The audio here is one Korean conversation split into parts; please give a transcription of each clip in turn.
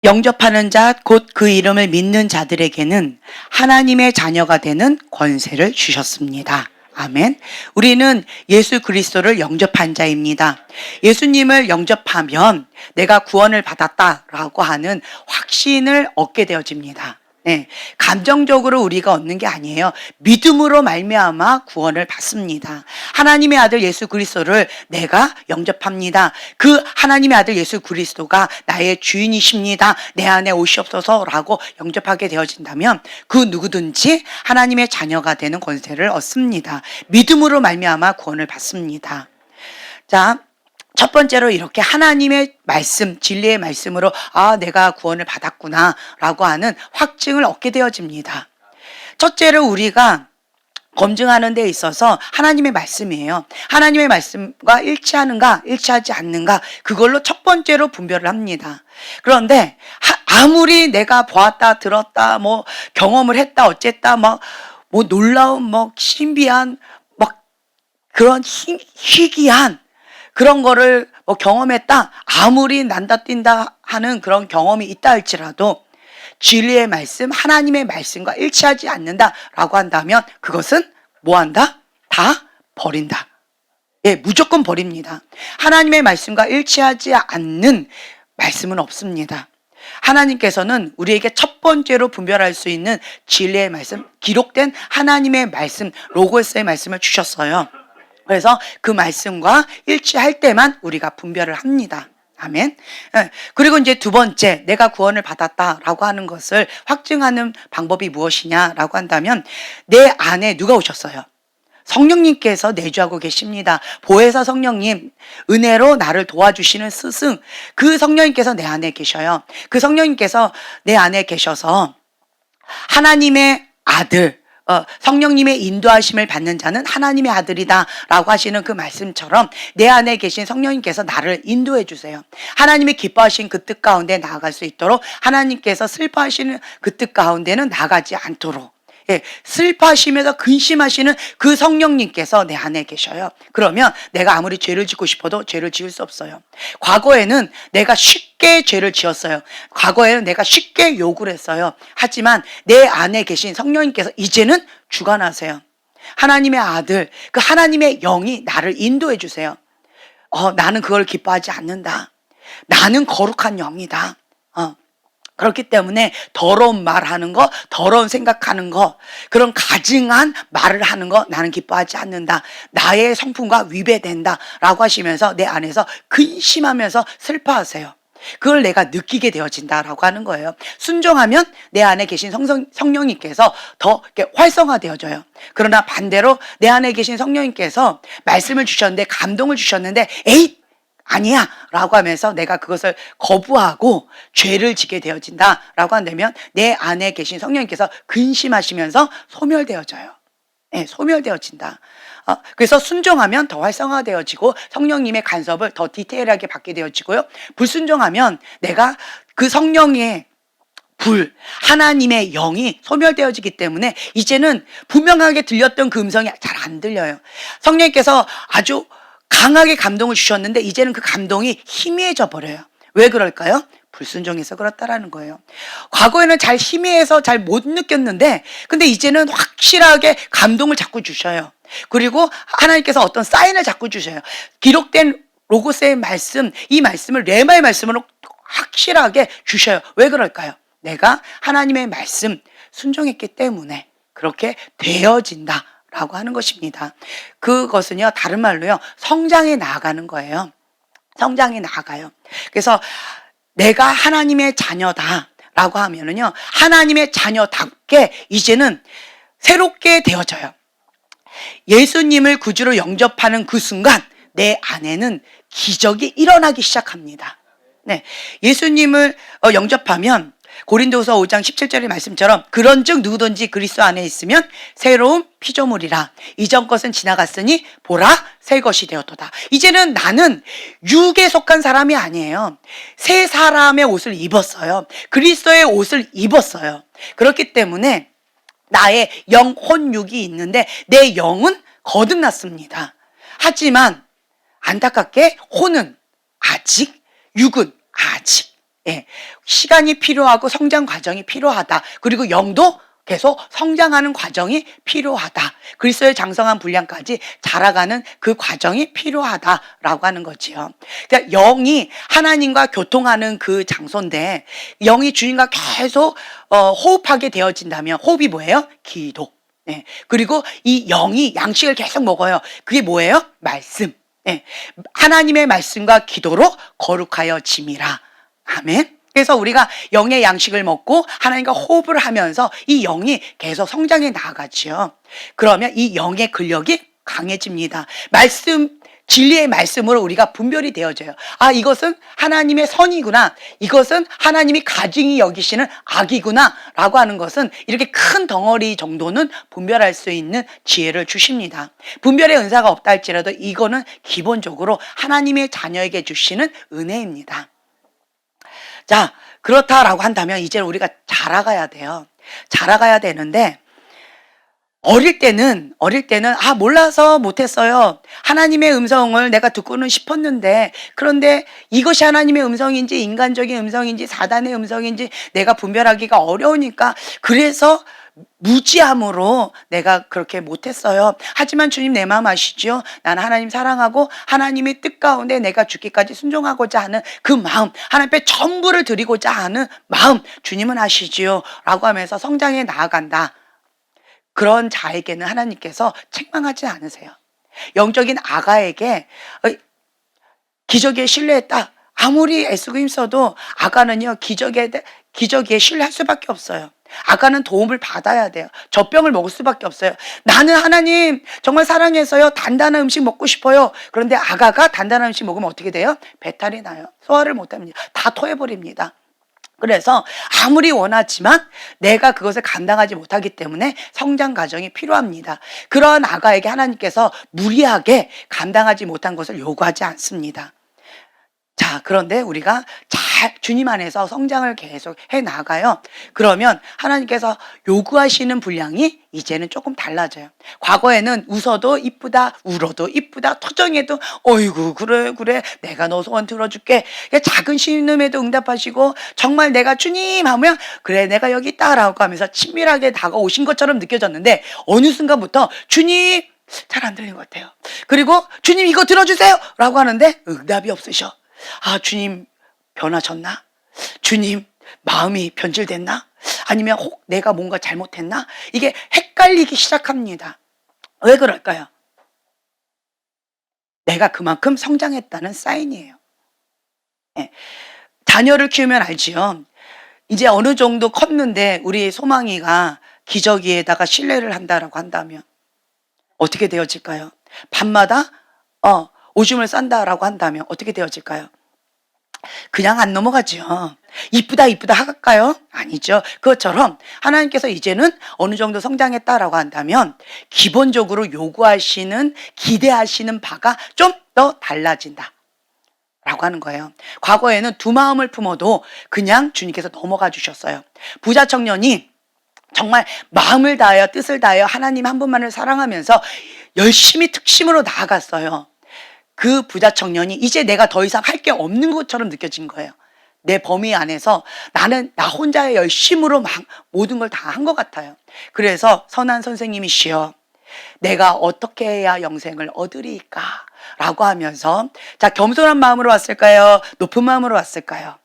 영접하는 자, 곧 그 이름을 믿는 자들에게는 하나님의 자녀가 되는 권세를 주셨습니다. 아멘. 우리는 예수 그리스도를 영접한 자입니다. 예수님을 영접하면 내가 구원을 받았다라고 하는 확신을 얻게 되어집니다. 네, 감정적으로 우리가 얻는 게 아니에요. 믿음으로 말미암아 구원을 받습니다. 하나님의 아들 예수 그리스도를 내가 영접합니다. 그 하나님의 아들 예수 그리스도가 나의 주인이십니다. 내 안에 오시옵소서라고 영접하게 되어진다면 그 누구든지 하나님의 자녀가 되는 권세를 얻습니다. 믿음으로 말미암아 구원을 받습니다. 자, 첫 번째로 이렇게 하나님의 말씀, 진리의 말씀으로 내가 구원을 받았구나 라고 하는 확증을 얻게 되어집니다. 첫째로 우리가 검증하는 데 있어서 하나님의 말씀이에요. 하나님의 말씀과 일치하는가 일치하지 않는가 그걸로 첫 번째로 분별을 합니다. 그런데 아무리 내가 보았다 들었다 뭐 경험을 했다 어쨌다 뭐 놀라운 뭐 신비한 막 그런 희귀한 그런 거를 뭐 경험했다 아무리 난다 뛴다 하는 그런 경험이 있다 할지라도 진리의 말씀 하나님의 말씀과 일치하지 않는다라고 한다면 그것은 뭐한다? 다 버린다. 예, 무조건 버립니다. 하나님의 말씀과 일치하지 않는 말씀은 없습니다. 하나님께서는 우리에게 첫 번째로 분별할 수 있는 진리의 말씀, 기록된 하나님의 말씀, 로고스의 말씀을 주셨어요. 그래서 그 말씀과 일치할 때만 우리가 분별을 합니다. 아멘. 그리고 이제 두 번째, 내가 구원을 받았다라고 하는 것을 확증하는 방법이 무엇이냐라고 한다면 내 안에 누가 오셨어요? 성령님께서 내주하고 계십니다. 보혜사 성령님, 은혜로 나를 도와주시는 스승, 그 성령님께서 내 안에 계셔요. 그 성령님께서 내 안에 계셔서 하나님의 아들, 성령님의 인도하심을 받는 자는 하나님의 아들이다 라고 하시는 그 말씀처럼 내 안에 계신 성령님께서 나를 인도해 주세요. 하나님이 기뻐하신 그 뜻 가운데 나아갈 수 있도록 하나님께서 슬퍼하시는 그 뜻 가운데는 나가지 않도록 슬퍼하시면서 근심하시는 그 성령님께서 내 안에 계셔요. 그러면 내가 아무리 죄를 짓고 싶어도 죄를 지을 수 없어요. 과거에는 내가 쉽게 죄를 지었어요. 과거에는 내가 쉽게 욕을 했어요. 하지만 내 안에 계신 성령님께서 이제는 주관하세요. 하나님의 아들, 그 하나님의 영이 나를 인도해 주세요. 나는 그걸 기뻐하지 않는다. 나는 거룩한 영이다. 그렇기 때문에 더러운 말하는 거, 더러운 생각하는 거, 그런 가증한 말을 하는 거 나는 기뻐하지 않는다. 나의 성품과 위배된다 라고 하시면서 내 안에서 근심하면서 슬퍼하세요. 그걸 내가 느끼게 되어진다라고 하는 거예요. 순종하면 내 안에 계신 성령님께서 더 이렇게 활성화되어져요. 그러나 반대로 내 안에 계신 성령님께서 말씀을 주셨는데 감동을 주셨는데 에잇! 아니야 라고 하면서 내가 그것을 거부하고 죄를 지게 되어진다 라고 한다면 내 안에 계신 성령님께서 근심하시면서 소멸되어져요. 네, 소멸되어진다. 그래서 순종하면 더 활성화되어지고 성령님의 간섭을 더 디테일하게 받게 되어지고요. 불순종하면 내가 그 성령의 하나님의 영이 소멸되어지기 때문에 이제는 분명하게 들렸던 그 음성이 잘 안 들려요. 성령님께서 아주 강하게 감동을 주셨는데 이제는 그 감동이 희미해져 버려요. 왜 그럴까요? 불순종해서 그렇다라는 거예요. 과거에는 잘 희미해서 잘 못 느꼈는데 근데 이제는 확실하게 감동을 자꾸 주셔요. 그리고 하나님께서 어떤 사인을 자꾸 주셔요. 기록된 로고스의 말씀, 이 말씀을 레마의 말씀으로 확실하게 주셔요. 왜 그럴까요? 내가 하나님의 말씀 순종했기 때문에 그렇게 되어진다 라고 하는 것입니다. 그것은요, 다른 말로요, 성장해 나아가는 거예요. 성장해 나아가요. 그래서 내가 하나님의 자녀다 라고 하면은요, 하나님의 자녀답게 이제는 새롭게 되어져요. 예수님을 구주로 영접하는 그 순간 내 안에는 기적이 일어나기 시작합니다. 네, 예수님을 영접하면 고린도후서 5장 17절의 말씀처럼 그런즉 누구든지 그리스도 안에 있으면 새로운 피조물이라 이전 것은 지나갔으니 보라 새 것이 되었도다. 이제는 나는 육에 속한 사람이 아니에요. 새 사람의 옷을 입었어요. 그리스도의 옷을 입었어요. 그렇기 때문에 나의 영혼 육이 있는데 내 영은 거듭났습니다. 하지만 안타깝게 혼은 아직, 육은 아직 예, 시간이 필요하고 성장 과정이 필요하다. 그리고 영도 계속 성장하는 과정이 필요하다. 그리스도의 장성한 분량까지 자라가는 그 과정이 필요하다라고 하는 거지요. 그러니까 영이 하나님과 교통하는 그 장소인데 영이 주님과 계속 호흡하게 되어진다면 호흡이 뭐예요? 기도. 예. 그리고 이 영이 양식을 계속 먹어요. 그게 뭐예요? 말씀. 예. 하나님의 말씀과 기도로 거룩하여 짐이라. 아멘. 그래서 우리가 영의 양식을 먹고 하나님과 호흡을 하면서 이 영이 계속 성장해 나아가지요. 그러면 이 영의 근력이 강해집니다. 진리의 말씀으로 우리가 분별이 되어져요. 아, 이것은 하나님의 선이구나. 이것은 하나님이 가증히 여기시는 악이구나. 라고 하는 것은 이렇게 큰 덩어리 정도는 분별할 수 있는 지혜를 주십니다. 분별의 은사가 없다 할지라도 이거는 기본적으로 하나님의 자녀에게 주시는 은혜입니다. 자, 그렇다라고 한다면 이제 우리가 자라가야 돼요. 자라가야 되는데 어릴 때는 몰라서 못했어요. 하나님의 음성을 내가 듣고는 싶었는데 그런데 이것이 하나님의 음성인지 인간적인 음성인지 사단의 음성인지 내가 분별하기가 어려우니까 그래서 무지함으로 내가 그렇게 못했어요. 하지만 주님 내 마음 아시죠? 나는 하나님 사랑하고 하나님의 뜻 가운데 내가 죽기까지 순종하고자 하는 그 마음, 하나님 앞에 전부를 드리고자 하는 마음 주님은 아시지요? 라고 하면서 성장해 나아간다. 그런 자에게는 하나님께서 책망하지 않으세요. 영적인 아가에게 기저귀에 신뢰했다. 아무리 애쓰고 힘써도 아가는요 기저귀에 신뢰할 수밖에 없어요. 아가는 도움을 받아야 돼요. 젖병을 먹을 수밖에 없어요. 나는 하나님 정말 사랑해서요 단단한 음식 먹고 싶어요. 그런데 아가가 단단한 음식 먹으면 어떻게 돼요? 배탈이 나요. 소화를 못합니다. 다 토해버립니다. 그래서 아무리 원하지만 내가 그것을 감당하지 못하기 때문에 성장 과정이 필요합니다. 그러한 아가에게 하나님께서 무리하게 감당하지 못한 것을 요구하지 않습니다. 자, 그런데 우리가 잘 주님 안에서 성장을 계속 해 나가요. 그러면 하나님께서 요구하시는 분량이 이제는 조금 달라져요. 과거에는 웃어도 이쁘다, 울어도 이쁘다, 토정해도 어이구 그래 내가 너 소원 들어줄게. 작은 신음에도 응답하시고 정말 내가 주님 하면 그래 내가 여기 있다라고 하면서 친밀하게 다가오신 것처럼 느껴졌는데 어느 순간부터 주님 잘 안 들리는 것 같아요. 그리고 주님 이거 들어주세요 라고 하는데 응답이 없으셔. 아, 주님 변하셨나? 주님 마음이 변질됐나? 아니면 혹 내가 뭔가 잘못했나? 이게 헷갈리기 시작합니다. 왜 그럴까요? 내가 그만큼 성장했다는 사인이에요. 네. 자녀를 키우면 알지요. 이제 어느 정도 컸는데 우리 소망이가 기저귀에다가 신뢰를 한다라고 한다면 어떻게 되어질까요? 밤마다 오줌을 싼다라고 한다면 어떻게 되어질까요? 그냥 안 넘어가죠. 이쁘다 할까요? 아니죠. 그것처럼 하나님께서 이제는 어느 정도 성장했다라고 한다면 기본적으로 요구하시는 기대하시는 바가 좀 더 달라진다 라고 하는 거예요. 과거에는 두 마음을 품어도 그냥 주님께서 넘어가 주셨어요. 부자 청년이 정말 마음을 다하여 뜻을 다하여 하나님 한 분만을 사랑하면서 열심히 특심으로 나아갔어요. 그 부자 청년이 이제 내가 더 이상 할 게 없는 것처럼 느껴진 거예요. 내 범위 안에서 나는 나 혼자의 열심으로 막 모든 걸 다 한 것 같아요. 그래서 선한 선생님이시여 내가 어떻게 해야 영생을 얻으리까? 라고 하면서 자, 겸손한 마음으로 왔을까요? 높은 마음으로 왔을까요?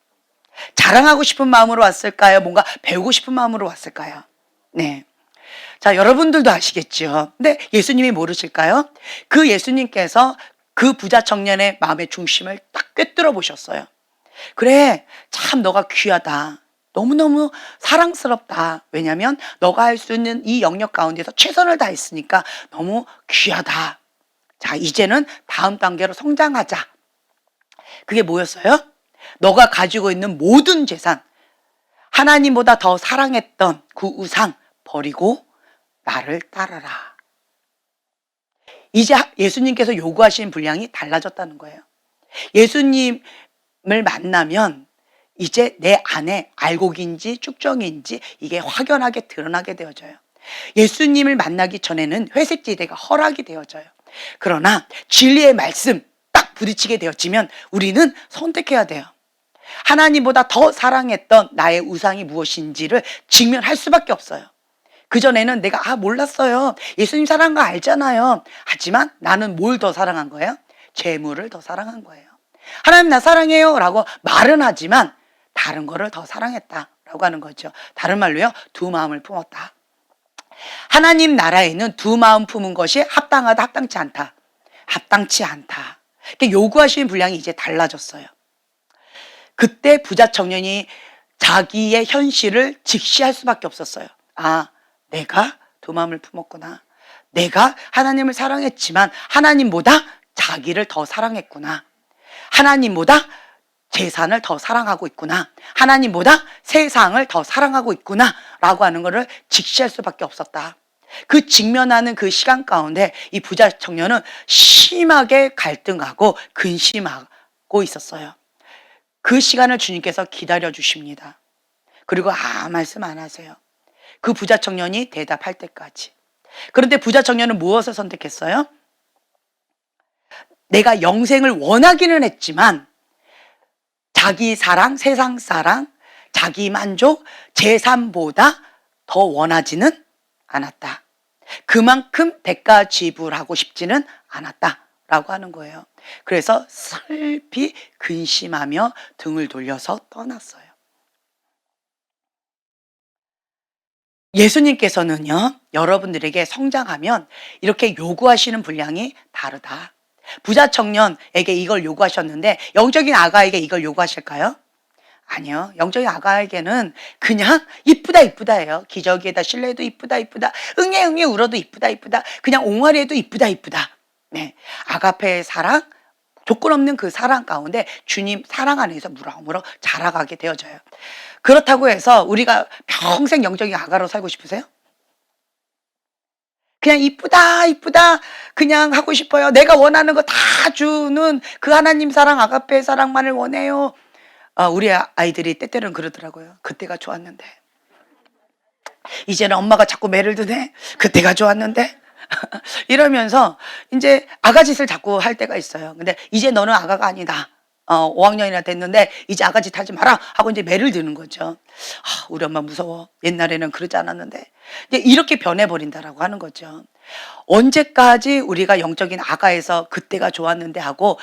자랑하고 싶은 마음으로 왔을까요? 뭔가 배우고 싶은 마음으로 왔을까요? 네. 자, 여러분들도 아시겠죠? 근데 예수님이 모르실까요? 그 예수님께서 그 부자 청년의 마음의 중심을 딱 꿰뚫어 보셨어요. 그래, 참 너가 귀하다. 너무너무 사랑스럽다. 왜냐하면 너가 할 수 있는 이 영역 가운데서 최선을 다했으니까 너무 귀하다. 자, 이제는 다음 단계로 성장하자. 그게 뭐였어요? 너가 가지고 있는 모든 재산, 하나님보다 더 사랑했던 그 우상 버리고 나를 따르라. 이제 예수님께서 요구하시는 분량이 달라졌다는 거예요. 예수님을 만나면 이제 내 안에 알곡인지 쭉정인지 이게 확연하게 드러나게 되어져요. 예수님을 만나기 전에는 회색지대가 허락이 되어져요. 그러나 진리의 말씀 딱 부딪히게 되어지면 우리는 선택해야 돼요. 하나님보다 더 사랑했던 나의 우상이 무엇인지를 직면할 수밖에 없어요. 그전에는 내가 몰랐어요. 예수님 사랑한 거 알잖아요. 하지만 나는 뭘 더 사랑한 거예요? 재물을 더 사랑한 거예요. 하나님 나 사랑해요 라고 말은 하지만 다른 거를 더 사랑했다라고 하는 거죠. 다른 말로요, 두 마음을 품었다. 하나님 나라에는 두 마음 품은 것이 합당하다, 합당치 않다. 합당치 않다. 그러니까 요구하시는 분량이 이제 달라졌어요. 그때 부자 청년이 자기의 현실을 직시할 수밖에 없었어요. 내가 두 마음을 품었구나. 내가 하나님을 사랑했지만 하나님보다 자기를 더 사랑했구나. 하나님보다 재산을 더 사랑하고 있구나. 하나님보다 세상을 더 사랑하고 있구나. 라고 하는 것을 직시할 수밖에 없었다. 그 직면하는 그 시간 가운데 이 부자 청년은 심하게 갈등하고 근심하고 있었어요. 그 시간을 주님께서 기다려 주십니다. 그리고 말씀 안 하세요. 그 부자 청년이 대답할 때까지. 그런데 부자 청년은 무엇을 선택했어요? 내가 영생을 원하기는 했지만 자기 사랑, 세상 사랑, 자기 만족, 재산보다 더 원하지는 않았다. 그만큼 대가 지불하고 싶지는 않았다라고 하는 거예요. 그래서 슬피 근심하며 등을 돌려서 떠났어요. 예수님께서는요, 여러분들에게 성장하면 이렇게 요구하시는 분량이 다르다. 부자 청년에게 이걸 요구하셨는데 영적인 아가에게 이걸 요구하실까요? 아니요. 영적인 아가에게는 그냥 이쁘다 이쁘다예요. 기저귀에다 실내도 이쁘다 이쁘다. 응애 울어도 이쁘다 이쁘다. 그냥 옹알이에도 이쁘다 이쁘다. 네, 아가페의 사랑, 조건 없는 그 사랑 가운데 주님 사랑 안에서 무럭무럭 자라가게 되어져요. 그렇다고 해서 우리가 평생 영적인 아가로 살고 싶으세요? 그냥 이쁘다 이쁘다 그냥 하고 싶어요. 내가 원하는 거 다 주는 그 하나님 사랑, 아가페의 사랑만을 원해요. 우리 아이들이 때때로는 그러더라고요. 그때가 좋았는데. 이제는 엄마가 자꾸 매를 드네. 그때가 좋았는데. 이러면서 이제 아가짓을 자꾸 할 때가 있어요. 근데 이제 너는 아가가 아니다. 5학년이나 됐는데 이제 아가짓 하지 마라 하고 이제 매를 드는 거죠. 우리 엄마 무서워. 옛날에는 그러지 않았는데. 이제 이렇게 변해버린다라고 하는 거죠. 언제까지 우리가 영적인 아가에서 그때가 좋았는데 하고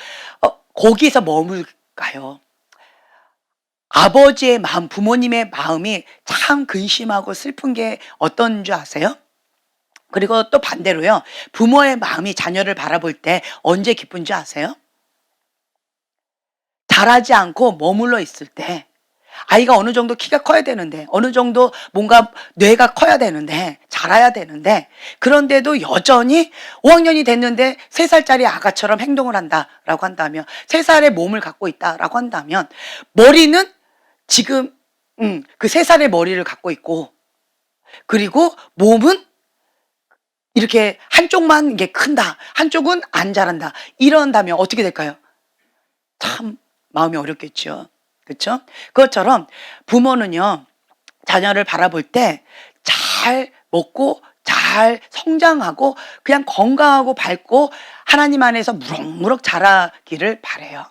거기서 머물까요? 아버지의 마음, 부모님의 마음이 참 근심하고 슬픈 게 어떤 줄 아세요? 그리고 또 반대로요, 부모의 마음이 자녀를 바라볼 때 언제 기쁜 줄 아세요? 자라지 않고 머물러 있을 때, 아이가 어느 정도 키가 커야 되는데, 어느 정도 뭔가 뇌가 커야 되는데, 자라야 되는데, 그런데도 여전히 5학년이 됐는데 3살짜리 아가처럼 행동을 한다라고 한다면, 3살의 몸을 갖고 있다라고 한다면, 머리는 지금 그 3살의 머리를 갖고 있고, 그리고 몸은 이렇게 한쪽만 이게 큰다, 한쪽은 안 자란다, 이런다면 어떻게 될까요? 참 마음이 어렵겠죠. 그렇죠? 그것처럼 부모는요, 자녀를 바라볼 때 잘 먹고 잘 성장하고 그냥 건강하고 밝고 하나님 안에서 무럭무럭 자라기를 바래요.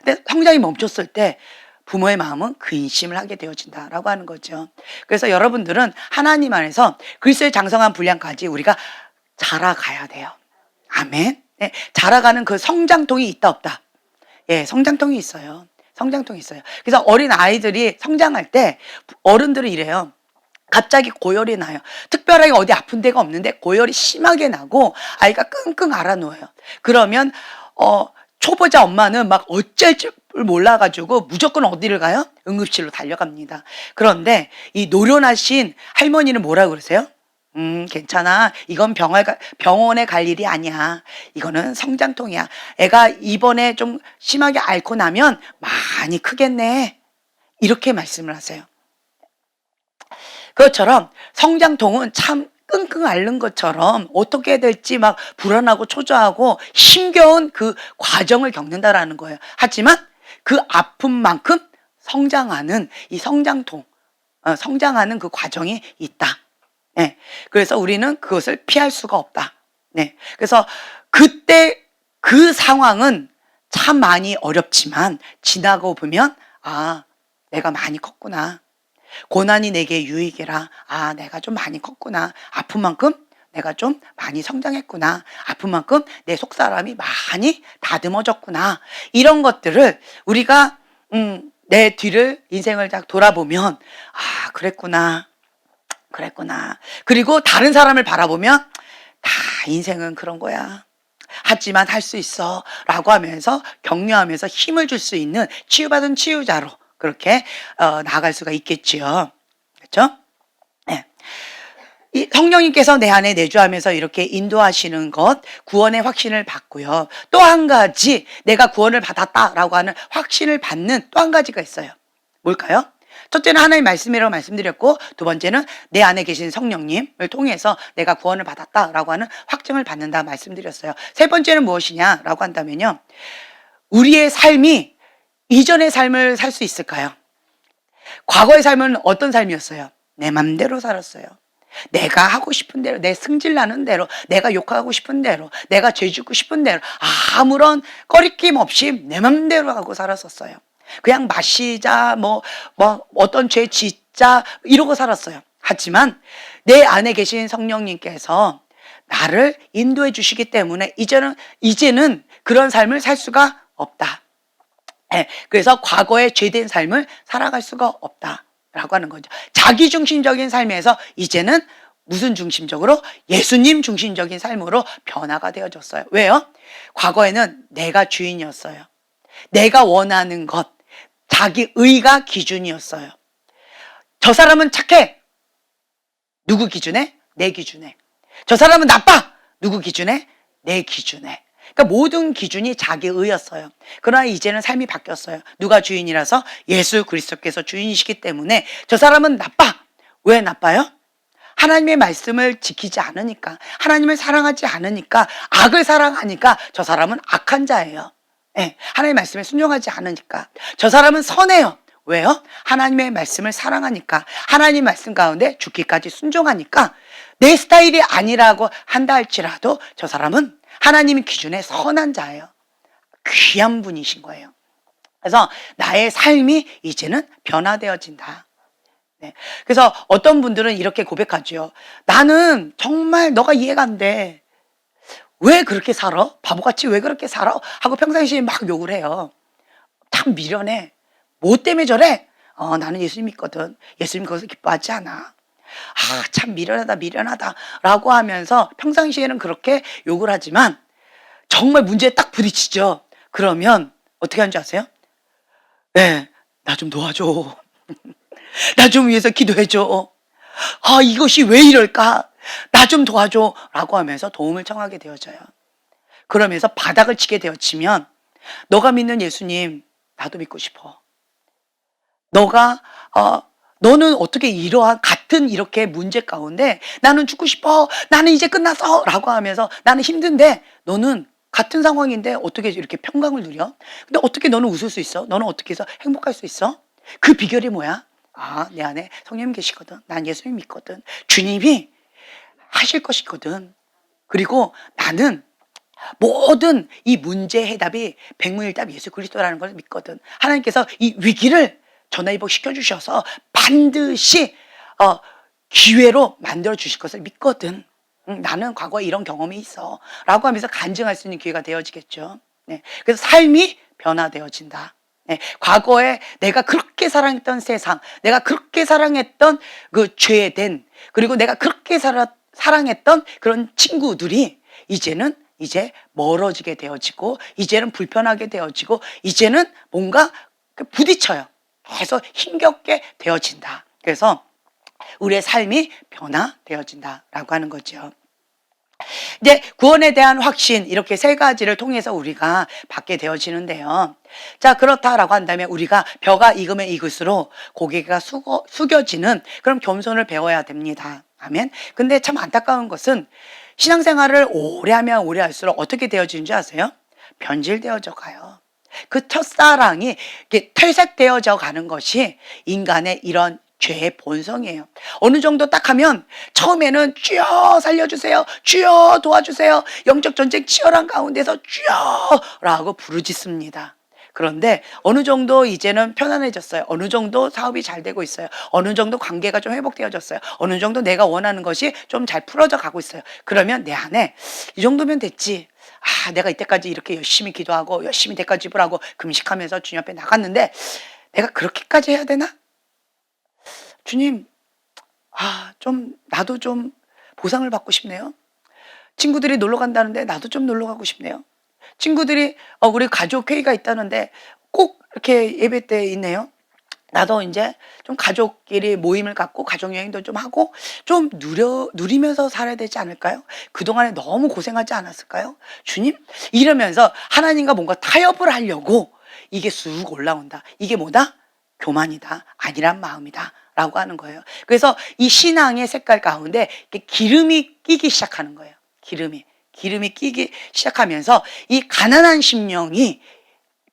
근데 성장이 멈췄을 때 부모의 마음은 근심을 하게 되어진다라고 하는 거죠. 그래서 여러분들은 하나님 안에서 그리스도의 장성한 분량까지 우리가 자라가야 돼요. 아멘. 네, 자라가는 그 성장통이 있다 없다. 예, 성장통이 있어요. 성장통이 있어요. 그래서 어린 아이들이 성장할 때 어른들은 이래요. 갑자기 고열이 나요. 특별하게 어디 아픈 데가 없는데 고열이 심하게 나고 아이가 끙끙 앓아 누워요. 그러면 초보자 엄마는 막 어쩔 줄 몰라가지고 무조건 어디를 가요? 응급실로 달려갑니다. 그런데 이 노련하신 할머니는 뭐라 그러세요? 괜찮아. 이건 병원에 갈 일이 아니야. 이거는 성장통이야. 애가 이번에 좀 심하게 앓고 나면 많이 크겠네. 이렇게 말씀을 하세요. 그것처럼 성장통은 참 끙끙 앓는 것처럼 어떻게 해야 될지 막 불안하고 초조하고 힘겨운 그 과정을 겪는다라는 거예요. 하지만 그 아픔만큼 성장하는 이 성장통, 성장하는 그 과정이 있다. 네. 그래서 우리는 그것을 피할 수가 없다. 네. 그래서 그때 그 상황은 참 많이 어렵지만 지나고 보면 아, 내가 많이 컸구나. 고난이 내게 유익이라. 아, 내가 좀 많이 컸구나. 아픈 만큼 내가 좀 많이 성장했구나. 아픈 만큼 내 속사람이 많이 다듬어졌구나. 이런 것들을 우리가 내 뒤를 인생을 딱 돌아보면 아, 그랬구나. 그랬구나. 그리고 다른 사람을 바라보면 다 인생은 그런 거야. 하지만 할 수 있어. 라고 하면서 격려하면서 힘을 줄 수 있는 치유받은 치유자로 그렇게 나아갈 수가 있겠지요. 그렇죠? 네. 이 성령님께서 내 안에 내주하면서 이렇게 인도하시는 것, 구원의 확신을 받고요. 또 한 가지 내가 구원을 받았다라고 하는 확신을 받는 또 한 가지가 있어요. 뭘까요? 첫째는 하나님 말씀이라고 말씀드렸고, 두 번째는 내 안에 계신 성령님을 통해서 내가 구원을 받았다라고 하는 확증을 받는다 말씀드렸어요. 세 번째는 무엇이냐라고 한다면요. 우리의 삶이 이전의 삶을 살 수 있을까요? 과거의 삶은 어떤 삶이었어요? 내 맘대로 살았어요. 내가 하고 싶은 대로, 내 승질나는 대로, 내가 욕하고 싶은 대로, 내가 죄 짓고 싶은 대로 아무런 꺼리낌 없이 내 맘대로 하고 살았었어요. 그냥 마시자, 어떤 죄 짓자, 이러고 살았어요. 하지만 내 안에 계신 성령님께서 나를 인도해 주시기 때문에 이제는 그런 삶을 살 수가 없다. 네, 그래서 과거의 죄된 삶을 살아갈 수가 없다. 라고 하는 거죠. 자기 중심적인 삶에서 이제는 무슨 중심적으로? 예수님 중심적인 삶으로 변화가 되어졌어요. 왜요? 과거에는 내가 주인이었어요. 내가 원하는 것, 자기 의가 기준이었어요. 저 사람은 착해. 누구 기준에? 내 기준에. 저 사람은 나빠. 누구 기준에? 내 기준에. 그러니까 모든 기준이 자기 의였어요. 그러나 이제는 삶이 바뀌었어요. 누가 주인이라서? 예수 그리스도께서 주인이시기 때문에 저 사람은 나빠. 왜 나빠요? 하나님의 말씀을 지키지 않으니까, 하나님을 사랑하지 않으니까, 악을 사랑하니까 저 사람은 악한 자예요. 네, 하나님의 말씀에 순종하지 않으니까. 저 사람은 선해요. 왜요? 하나님의 말씀을 사랑하니까, 하나님 말씀 가운데 죽기까지 순종하니까 내 스타일이 아니라고 한다 할지라도 저 사람은 하나님 기준에 선한 자예요. 귀한 분이신 거예요. 그래서 나의 삶이 이제는 변화되어진다. 네. 그래서 어떤 분들은 이렇게 고백하죠. 나는 정말 너가 이해가 안 돼. 왜 그렇게 살아? 바보같이 왜 그렇게 살아? 하고 평상시에 막 욕을 해요. 참 미련해. 뭐 때문에 저래? 나는 예수님 믿거든. 예수님 그것을 기뻐하지 않아. 참 미련하다 라고 하면서 평상시에는 그렇게 욕을 하지만 정말 문제에 딱 부딪히죠. 그러면 어떻게 하는지 아세요? 네, 나 좀 도와줘. 나 좀 위해서 기도해줘. 이것이 왜 이럴까? 나 좀 도와줘 라고 하면서 도움을 청하게 되어져요. 그러면서 바닥을 치게 되어지면 너가 믿는 예수님 나도 믿고 싶어. 너는 어떻게 이러한 같은 이렇게 문제 가운데 나는 죽고 싶어. 나는 이제 끝났어. 라고 하면서 나는 힘든데 너는 같은 상황인데 어떻게 이렇게 평강을 누려? 근데 어떻게 너는 웃을 수 있어? 너는 어떻게 해서 행복할 수 있어? 그 비결이 뭐야? 내 안에 성령님 계시거든. 난 예수님 믿거든. 주님이 하실 것이거든. 그리고 나는 모든 이 문제의 해답이 백문일답 예수 그리스도라는 걸 믿거든. 하나님께서 이 위기를 전화위복 시켜주셔서 반드시 기회로 만들어 주실 것을 믿거든. 나는 과거에 이런 경험이 있어 라고 하면서 간증할 수 있는 기회가 되어지겠죠. 네. 그래서 삶이 변화되어진다. 네. 과거에 내가 그렇게 사랑했던 세상, 내가 그렇게 사랑했던 그 죄된, 그리고 내가 그렇게 사랑했던 그런 친구들이 이제 멀어지게 되어지고, 이제는 불편하게 되어지고, 이제는 뭔가 부딪혀요. 계속 힘겹게 되어진다. 그래서 우리의 삶이 변화되어진다라고 하는 거죠. 이제 구원에 대한 확신, 이렇게 세 가지를 통해서 우리가 받게 되어지는데요. 자, 그렇다라고 한다면 우리가 벼가 익으면 익을수록 고개가 숙여지는 그런 겸손을 배워야 됩니다. 아멘. 근데 참 안타까운 것은 신앙생활을 오래 하면 오래 할수록 어떻게 되어지는 줄 아세요? 변질되어져 가요. 그 첫사랑이 이렇게 퇴색되어져 가는 것이 인간의 이런 죄의 본성이에요. 어느 정도 딱 하면 처음에는 주여 살려주세요. 주여 도와주세요. 영적 전쟁 치열한 가운데서 주여 라고 부르짖습니다. 그런데 어느 정도 이제는 편안해졌어요. 어느 정도 사업이 잘 되고 있어요. 어느 정도 관계가 좀 회복되어졌어요. 어느 정도 내가 원하는 것이 좀 잘 풀어져 가고 있어요. 그러면 내 안에 이 정도면 됐지. 아, 내가 이때까지 이렇게 열심히 기도하고 열심히 대가 지불하고 금식하면서 주님 앞에 나갔는데 내가 그렇게까지 해야 되나? 주님, 좀 나도 좀 보상을 받고 싶네요. 친구들이 놀러 간다는데 나도 좀 놀러 가고 싶네요. 친구들이 우리 가족 회의가 있다는데 꼭 이렇게 예배 때 있네요. 나도 이제 좀 가족끼리 모임을 갖고 가족 여행도 좀 하고 좀 누리면서 살아야 되지 않을까요? 그동안에 너무 고생하지 않았을까요? 주님? 이러면서 하나님과 뭔가 타협을 하려고 이게 쑥 올라온다. 이게 뭐다? 교만이다. 아니란 마음이다. 라고 하는 거예요. 그래서 이 신앙의 색깔 가운데 기름이 끼기 시작하는 거예요. 기름이 끼기 시작하면서 이 가난한 심령이,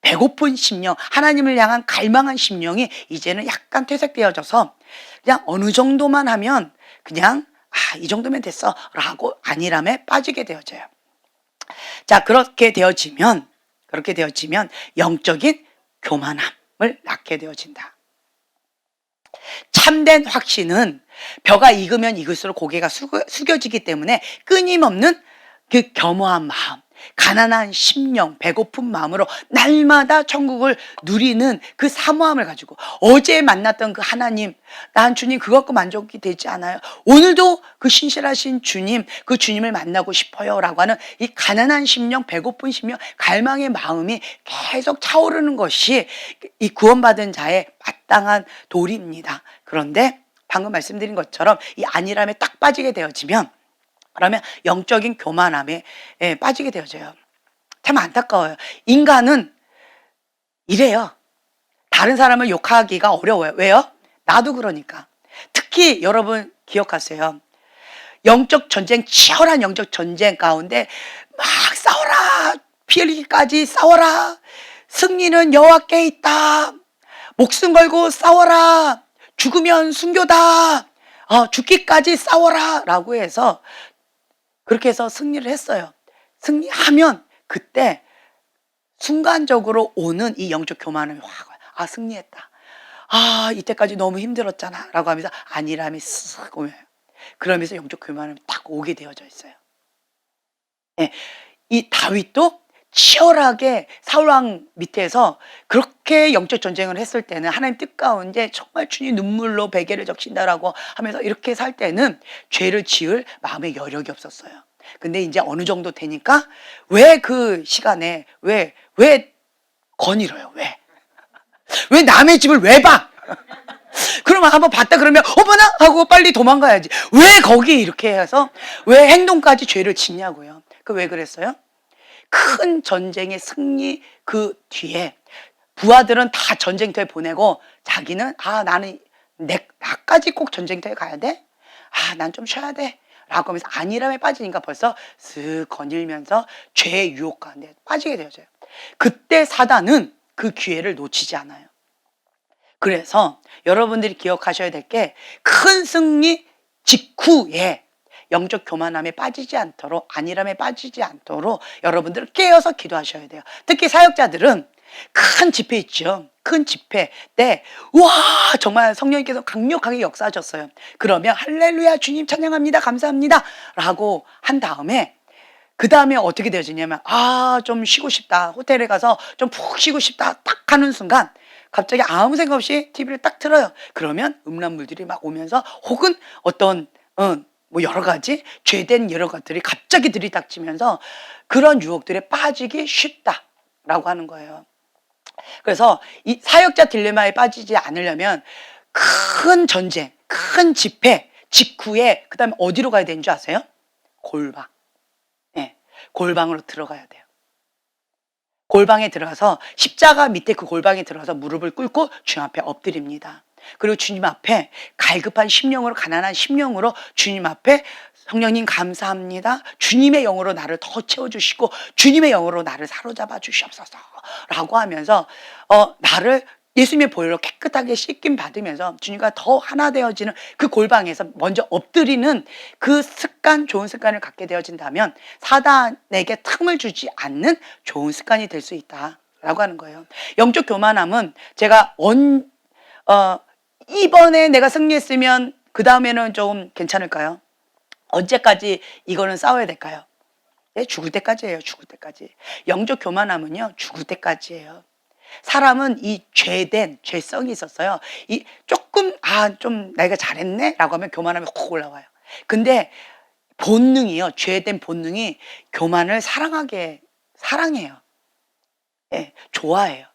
배고픈 심령, 하나님을 향한 갈망한 심령이 이제는 약간 퇴색되어져서 그냥 어느 정도만 하면 그냥 이 정도면 됐어 라고 안일함에 빠지게 되어져요. 자, 그렇게 되어지면 영적인 교만함을 낳게 되어진다. 참된 확신은 벼가 익으면 익을수록 고개가 숙여지기 때문에 끊임없는 그 겸허한 마음, 가난한 심령, 배고픈 마음으로 날마다 천국을 누리는 그 사모함을 가지고, 어제 만났던 그 하나님, 난 주님 그거 갖고 만족이 되지 않아요. 오늘도 그 신실하신 주님, 그 주님을 만나고 싶어요 라고 하는 이 가난한 심령, 배고픈 심령, 갈망의 마음이 계속 차오르는 것이 이 구원받은 자의 마땅한 도리입니다. 그런데 방금 말씀드린 것처럼 이 안일함에 딱 빠지게 되어지면, 그러면 영적인 교만함에 빠지게 되어져요. 참 안타까워요. 인간은 이래요. 다른 사람을 욕하기가 어려워요. 왜요? 나도 그러니까. 특히 여러분 기억하세요. 영적 전쟁, 치열한 영적 전쟁 가운데 막 싸워라, 피 흘리기까지 싸워라, 승리는 여호와께 있다, 목숨 걸고 싸워라, 죽으면 순교다, 죽기까지 싸워라 라고 해서 그렇게 해서 승리를 했어요. 승리하면 그때 순간적으로 오는 이 영적 교만함이 확, 승리했다. 이때까지 너무 힘들었잖아 라고 하면서 안일함이 쓱 오면, 그러면서 영적 교만함이 딱 오게 되어져 있어요. 예, 이 다윗도 치열하게 사울왕 밑에서 그렇게 영적 전쟁을 했을 때는 하나님 뜻 가운데 정말 주님 눈물로 베개를 적신다라고 하면서 이렇게 살 때는 죄를 지을 마음의 여력이 없었어요. 근데 이제 어느 정도 되니까 왜 그 시간에 왜 거닐어요? 왜 남의 집을 왜 봐? 그러면 한번 봤다 그러면 어머나 하고 빨리 도망가야지. 왜 거기 이렇게 해서 왜 행동까지 죄를 짓냐고요. 그 왜 그랬어요? 큰 전쟁의 승리 그 뒤에 부하들은 다 전쟁터에 보내고 자기는 나는 나까지 꼭 전쟁터에 가야 돼? 난 좀 쉬어야 돼 라고 하면서 안일함에 빠지니까 벌써 슥 거닐면서 죄의 유혹 가운데 빠지게 되어져요. 그때 사단은 그 기회를 놓치지 않아요. 그래서 여러분들이 기억하셔야 될 게, 큰 승리 직후에 영적 교만함에 빠지지 않도록, 안일함에 빠지지 않도록 여러분들 깨어서 기도하셔야 돼요. 특히 사역자들은 큰 집회 있죠. 큰 집회 때 정말 성령님께서 강력하게 역사하셨어요. 그러면 할렐루야 주님 찬양합니다 감사합니다 라고 한 다음에, 그 다음에 어떻게 되어지냐면 좀 쉬고 싶다, 호텔에 가서 좀 푹 쉬고 싶다 딱 하는 순간 갑자기 아무 생각 없이 TV를 딱 틀어요. 그러면 음란물들이 막 오면서, 혹은 어떤 여러 가지 죄된 여러 것들이 갑자기 들이닥치면서 그런 유혹들에 빠지기 쉽다라고 하는 거예요. 그래서 이 사역자 딜레마에 빠지지 않으려면 큰 전쟁, 큰 집회 직후에 그 다음에 어디로 가야 되는 줄 아세요? 골방. 골방으로 들어가야 돼요. 골방에 들어가서 십자가 밑에 그 골방에 들어가서 무릎을 꿇고 주님 앞에 엎드립니다. 그리고 주님 앞에 갈급한 심령으로, 가난한 심령으로 주님 앞에 성령님 감사합니다. 주님의 영으로 나를 더 채워주시고 주님의 영으로 나를 사로잡아 주시옵소서 라고 하면서 나를 예수님의 보혈로 깨끗하게 씻김 받으면서 주님과 더 하나 되어지는 그 골방에서 먼저 엎드리는 그 습관, 좋은 습관을 갖게 되어진다면 사단에게 틈을 주지 않는 좋은 습관이 될 수 있다. 라고 하는 거예요. 영적 교만함은 제가 이번에 내가 승리했으면 그 다음에는 좀 괜찮을까요? 언제까지 이거는 싸워야 될까요? 네, 죽을 때까지예요. 죽을 때까지. 영적 교만함은요, 죽을 때까지예요. 사람은 이 죄성이 있었어요. 이 조금 좀 내가 잘했네 라고 하면 교만함이 확 올라와요. 근데 본능이요, 죄된 본능이 교만을 사랑해요. 예, 좋아해요.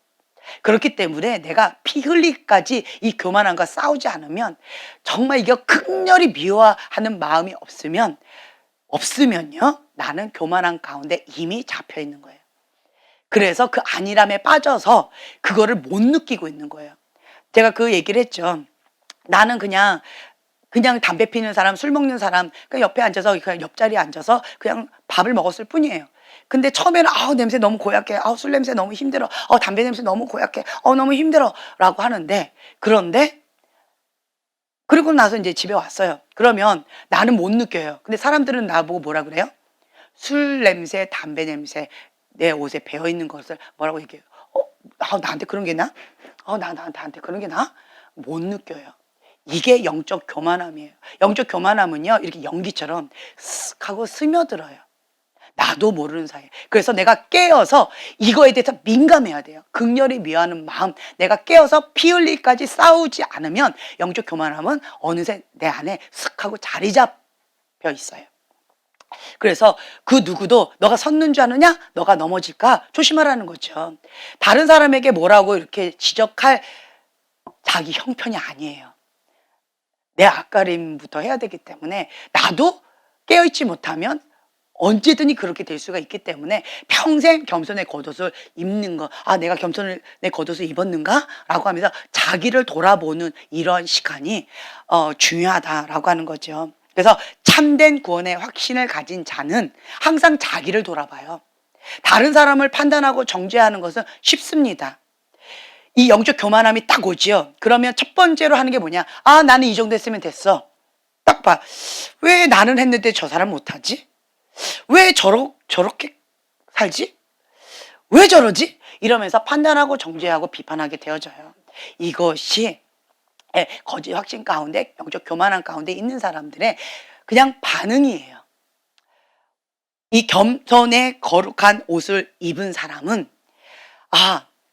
그렇기 때문에 내가 피 흘리기까지 이 교만함과 싸우지 않으면, 정말 이게 극렬히 미워하는 마음이 없으면요, 나는 교만함 가운데 이미 잡혀 있는 거예요. 그래서 그 안일함에 빠져서 그거를 못 느끼고 있는 거예요. 제가 그 얘기를 했죠. 나는 그냥 담배 피는 사람, 술 먹는 사람, 그냥 옆에 앉아서, 그냥 옆자리에 앉아서 그냥 밥을 먹었을 뿐이에요. 근데 처음에는 냄새 너무 고약해, 술 냄새 너무 힘들어, 담배 냄새 너무 고약해, 너무 힘들어 라고 하는데, 그리고 나서 이제 집에 왔어요. 그러면 나는 못 느껴요. 근데 사람들은 나보고 뭐라 그래요? 술 냄새, 담배 냄새 내 옷에 배어있는 것을 뭐라고 얘기해요? 나한테 그런 게 나? 나한테 그런 게 나? 못 느껴요. 이게 영적 교만함이에요. 영적 교만함은요, 이렇게 연기처럼 쓱 하고 스며들어요. 나도 모르는 사이에. 그래서 내가 깨어서 이거에 대해서 민감해야 돼요. 극렬히 미워하는 마음, 내가 깨어서 피 흘리기까지 싸우지 않으면 영적 교만함은 어느새 내 안에 쓱 하고 자리 잡혀 있어요. 그래서 그 누구도 너가 섰는 줄 아느냐? 너가 넘어질까? 조심하라는 거죠. 다른 사람에게 뭐라고 이렇게 지적할 자기 형편이 아니에요. 내 앞가림부터 해야 되기 때문에, 나도 깨어있지 못하면 언제든지 그렇게 될 수가 있기 때문에 평생 겸손의 겉옷을 입는 거, 내가 겸손의 겉옷을 입었는가? 라고 하면서 자기를 돌아보는 이런 시간이 중요하다라고 하는 거죠. 그래서 참된 구원의 확신을 가진 자는 항상 자기를 돌아봐요. 다른 사람을 판단하고 정죄하는 것은 쉽습니다. 이 영적 교만함이 딱 오지요. 그러면 첫 번째로 하는 게 뭐냐? 나는 이 정도 했으면 됐어. 딱 봐. 왜 나는 했는데 저 사람 못하지? 왜 저렇게 살지? 왜 저러지? 이러면서 판단하고 정죄하고 비판하게 되어져요. 이것이 거짓 확신 가운데, 영적 교만함 가운데 있는 사람들의 그냥 반응이에요. 이 겸손의 거룩한 옷을 입은 사람은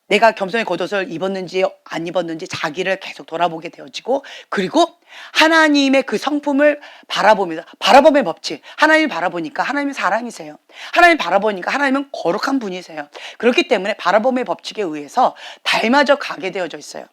내가 겸손의 겉옷을 입었는지 안 입었는지 자기를 계속 돌아보게 되어지고, 그리고 하나님의 그 성품을 바라보면서, 바라봄의 법칙, 하나님을 바라보니까 하나님은 사랑이세요. 하나님을 바라보니까 하나님은 거룩한 분이세요. 그렇기 때문에 바라봄의 법칙에 의해서 닮아져 가게 되어져 있어요.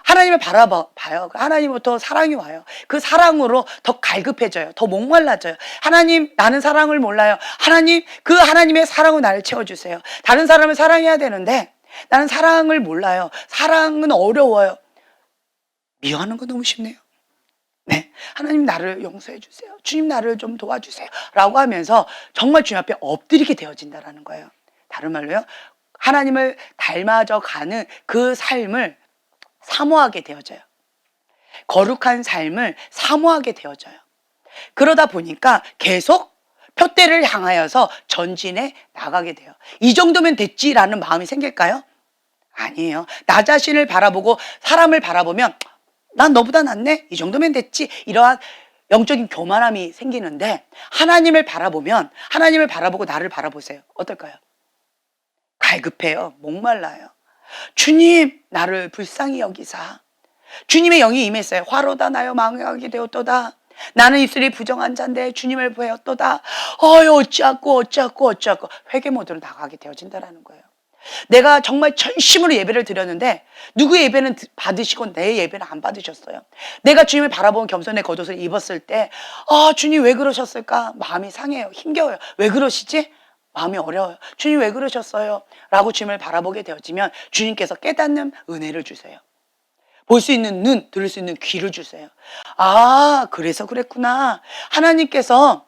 하나님을 바라봐요. 하나님부터 사랑이 와요. 그 사랑으로 더 갈급해져요. 더 목말라져요. 하나님, 나는 사랑을 몰라요. 하나님, 그 하나님의 사랑으로 나를 채워주세요. 다른 사람을 사랑해야 되는데 나는 사랑을 몰라요. 사랑은 어려워요. 미워하는 거 너무 쉽네요. 네, 하나님 나를 용서해 주세요. 주님 나를 좀 도와주세요. 라고 하면서 정말 주님 앞에 엎드리게 되어진다는 거예요. 다른 말로요, 하나님을 닮아져 가는 그 삶을 사모하게 되어져요. 거룩한 삶을 사모하게 되어져요. 그러다 보니까 계속 표대를 향하여서 전진해 나가게 돼요. 이 정도면 됐지라는 마음이 생길까요? 아니에요. 나 자신을 바라보고 사람을 바라보면 난 너보다 낫네? 이 정도면 됐지? 이러한 영적인 교만함이 생기는데, 하나님을 바라보면, 하나님을 바라보고 나를 바라보세요. 어떨까요? 갈급해요. 목말라요. 주님, 나를 불쌍히 여기사. 주님의 영이 임했어요. 화로다 나여 망하게 되었도다. 나는 입술이 부정한 자인데 주님을 보였도다. 어쩌고 회개 모드로 나가게 되어진다는 거예요. 내가 정말 전심으로 예배를 드렸는데 누구의 예배는 받으시고 내 예배는 안 받으셨어요. 내가 주님을 바라보는 겸손의 겉옷을 입었을 때 주님 왜 그러셨을까? 마음이 상해요. 힘겨워요. 왜 그러시지? 마음이 어려워요. 주님 왜 그러셨어요? 라고 주님을 바라보게 되어지면 주님께서 깨닫는 은혜를 주세요. 볼 수 있는 눈, 들을 수 있는 귀를 주세요. 그래서 그랬구나. 하나님께서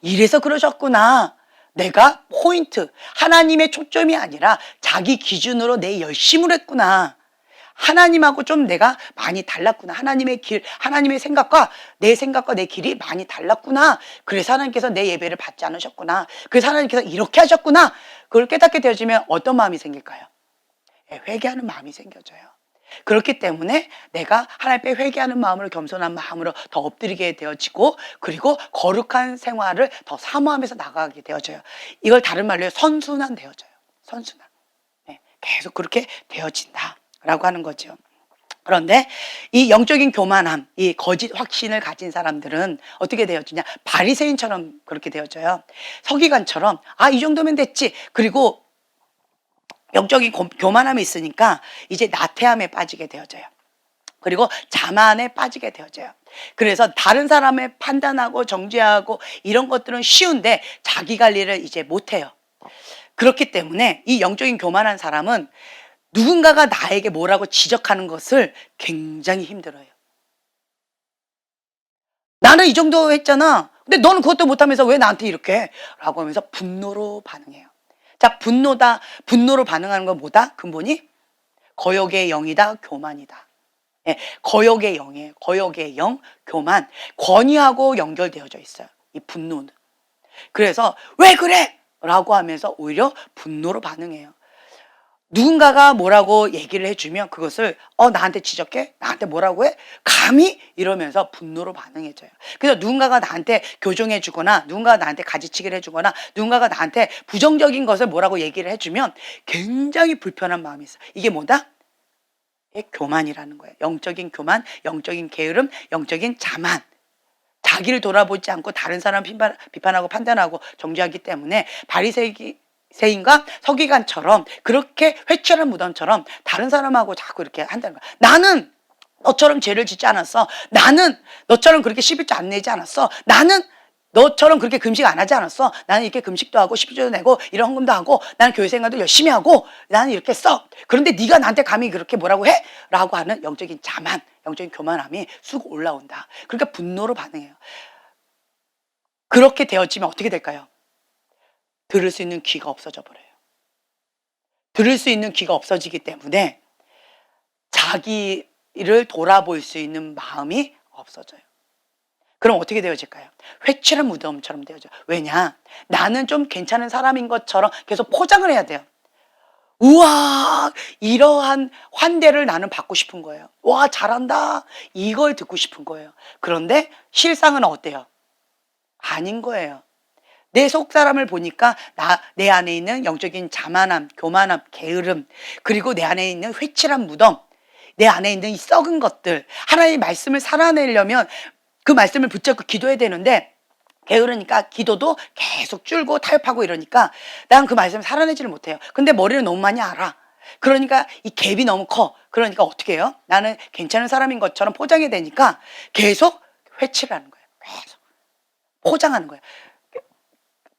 이래서 그러셨구나. 내가 포인트, 하나님의 초점이 아니라 자기 기준으로 내 열심을 했구나. 하나님하고 좀 내가 많이 달랐구나. 하나님의 길, 하나님의 생각과 내 길이 많이 달랐구나. 그래서 하나님께서 내 예배를 받지 않으셨구나. 그래서 하나님께서 이렇게 하셨구나. 그걸 깨닫게 되어지면 어떤 마음이 생길까요? 회개하는 마음이 생겨져요. 그렇기 때문에 내가 하나님 앞에 회개하는 마음으로, 겸손한 마음으로 더 엎드리게 되어지고, 그리고 거룩한 생활을 더 사모하면서 나가게 되어져요. 이걸 다른 말로 선순환 되어져요. 선순환. 네, 계속 그렇게 되어진다라고 하는 거죠. 그런데 이 영적인 교만함, 이 거짓 확신을 가진 사람들은 어떻게 되어지냐? 바리새인처럼 그렇게 되어져요. 서기관처럼 이 정도면 됐지. 그리고 영적인 교만함이 있으니까 이제 나태함에 빠지게 되어져요. 그리고 자만에 빠지게 되어져요. 그래서 다른 사람의 판단하고 정죄하고 이런 것들은 쉬운데 자기 관리를 이제 못해요. 그렇기 때문에 이 영적인 교만한 사람은 누군가가 나에게 뭐라고 지적하는 것을 굉장히 힘들어요. 나는 이 정도 했잖아. 근데 너는 그것도 못하면서 왜 나한테 이렇게 해? 라고 하면서 분노로 반응해요. 자, 분노로 반응하는 건 뭐다? 근본이 거역의 영이다, 교만이다. 예, 거역의 영이에요. 거역의 영, 교만. 권위하고 연결되어져 있어요. 이 분노는. 그래서 왜 그래? 라고 하면서 오히려 분노로 반응해요. 누군가가 뭐라고 얘기를 해주면 그것을 나한테 지적해? 나한테 뭐라고 해? 감히? 이러면서 분노로 반응해줘요. 그래서 누군가가 나한테 교정해주거나 누군가가 나한테 가지치기를 해주거나 누군가가 나한테 부정적인 것을 뭐라고 얘기를 해주면 굉장히 불편한 마음이 있어요. 이게 뭐다? 교만이라는 거예요. 영적인 교만, 영적인 게으름, 영적인 자만. 자기를 돌아보지 않고 다른 사람 비판하고 판단하고 정죄하기 때문에 바리새인과 서기관처럼 그렇게 회초한 무덤처럼 다른 사람하고 자꾸 이렇게 한다는 거야. 나는 너처럼 죄를 짓지 않았어. 나는 너처럼 그렇게 11조 안 내지 않았어. 나는 너처럼 그렇게 금식 안 하지 않았어. 나는 이렇게 금식도 하고 11조도 내고 이런 헌금도 하고 나는 교회 생활도 열심히 하고 나는 이렇게 써. 그런데 네가 나한테 감히 그렇게 뭐라고 해? 라고 하는 영적인 자만, 영적인 교만함이 쑥 올라온다. 그러니까 분노로 반응해요. 그렇게 되어지면 어떻게 될까요? 들을 수 있는 귀가 없어져 버려요. 들을 수 있는 귀가 없어지기 때문에 자기를 돌아볼 수 있는 마음이 없어져요. 그럼 어떻게 되어질까요? 회칠한 무덤처럼 되어져요. 왜냐? 나는 좀 괜찮은 사람인 것처럼 계속 포장을 해야 돼요. 우와, 이러한 환대를 나는 받고 싶은 거예요. 와, 잘한다. 이걸 듣고 싶은 거예요. 그런데 실상은 어때요? 아닌 거예요. 내 속사람을 보니까 내 안에 있는 영적인 자만함, 교만함, 게으름, 그리고 내 안에 있는 회칠한 무덤, 내 안에 있는 이 썩은 것들, 하나님의 말씀을 살아내려면 그 말씀을 붙잡고 기도해야 되는데 게으르니까 기도도 계속 줄고 타협하고 이러니까 난 그 말씀을 살아내지를 못해요. 근데 머리를 너무 많이 알아. 그러니까 이 갭이 너무 커. 그러니까 어떻게 해요? 나는 괜찮은 사람인 것처럼 포장이 되니까 계속 회칠하는 거예요. 계속 포장하는 거예요.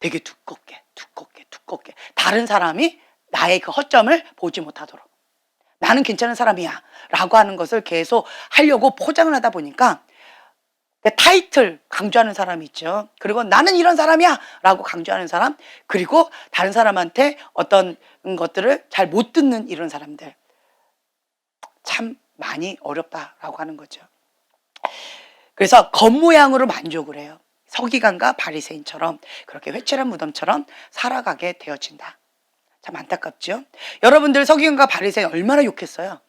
되게 두껍게 다른 사람이 나의 그 허점을 보지 못하도록 나는 괜찮은 사람이야 라고 하는 것을 계속 하려고 포장을 하다 보니까 타이틀 강조하는 사람이 있죠. 그리고 나는 이런 사람이야 라고 강조하는 사람, 그리고 다른 사람한테 어떤 것들을 잘 못 듣는 이런 사람들, 참 많이 어렵다라고 하는 거죠. 그래서 겉모양으로 만족을 해요. 서기관과 바리새인처럼 그렇게 회칠한 무덤처럼 살아가게 되어진다. 참 안타깝죠. 여러분들 서기관과 바리새인 얼마나 욕했어요?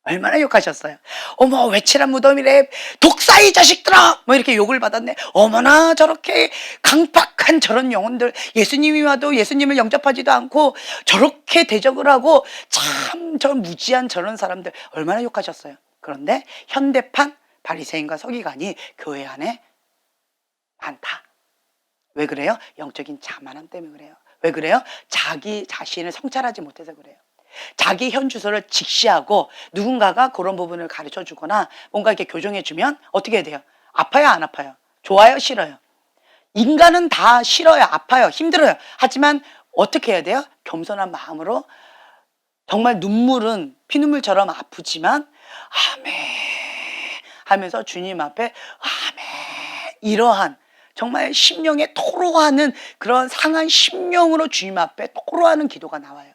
얼마나 욕하셨어요? 어머, 외칠한 무덤이래. 독사이 자식들아! 뭐 이렇게 욕을 받았네. 어머나, 저렇게 강팍한 저런 영혼들. 예수님이 와도 예수님을 영접하지도 않고 저렇게 대적을 하고 참 저 무지한 저런 사람들 얼마나 욕하셨어요. 그런데 현대판 바리새인과 서기관이 교회 안에 많다. 왜 그래요? 영적인 자만함 때문에 그래요. 왜 그래요? 자기 자신을 성찰하지 못해서 그래요. 자기 현주소를 직시하고 누군가가 그런 부분을 가르쳐 주거나 뭔가 이렇게 교정해 주면 어떻게 돼요? 아파요, 안 아파요? 좋아요, 싫어요? 인간은 다 싫어요, 아파요, 힘들어요. 하지만 어떻게 해야 돼요? 겸손한 마음으로 정말 눈물은 피눈물처럼 아프지만 아멘 하면서 주님 앞에 아멘, 이러한 정말 심령에 토로하는 그런 상한 심령으로 주님 앞에 토로하는 기도가 나와요.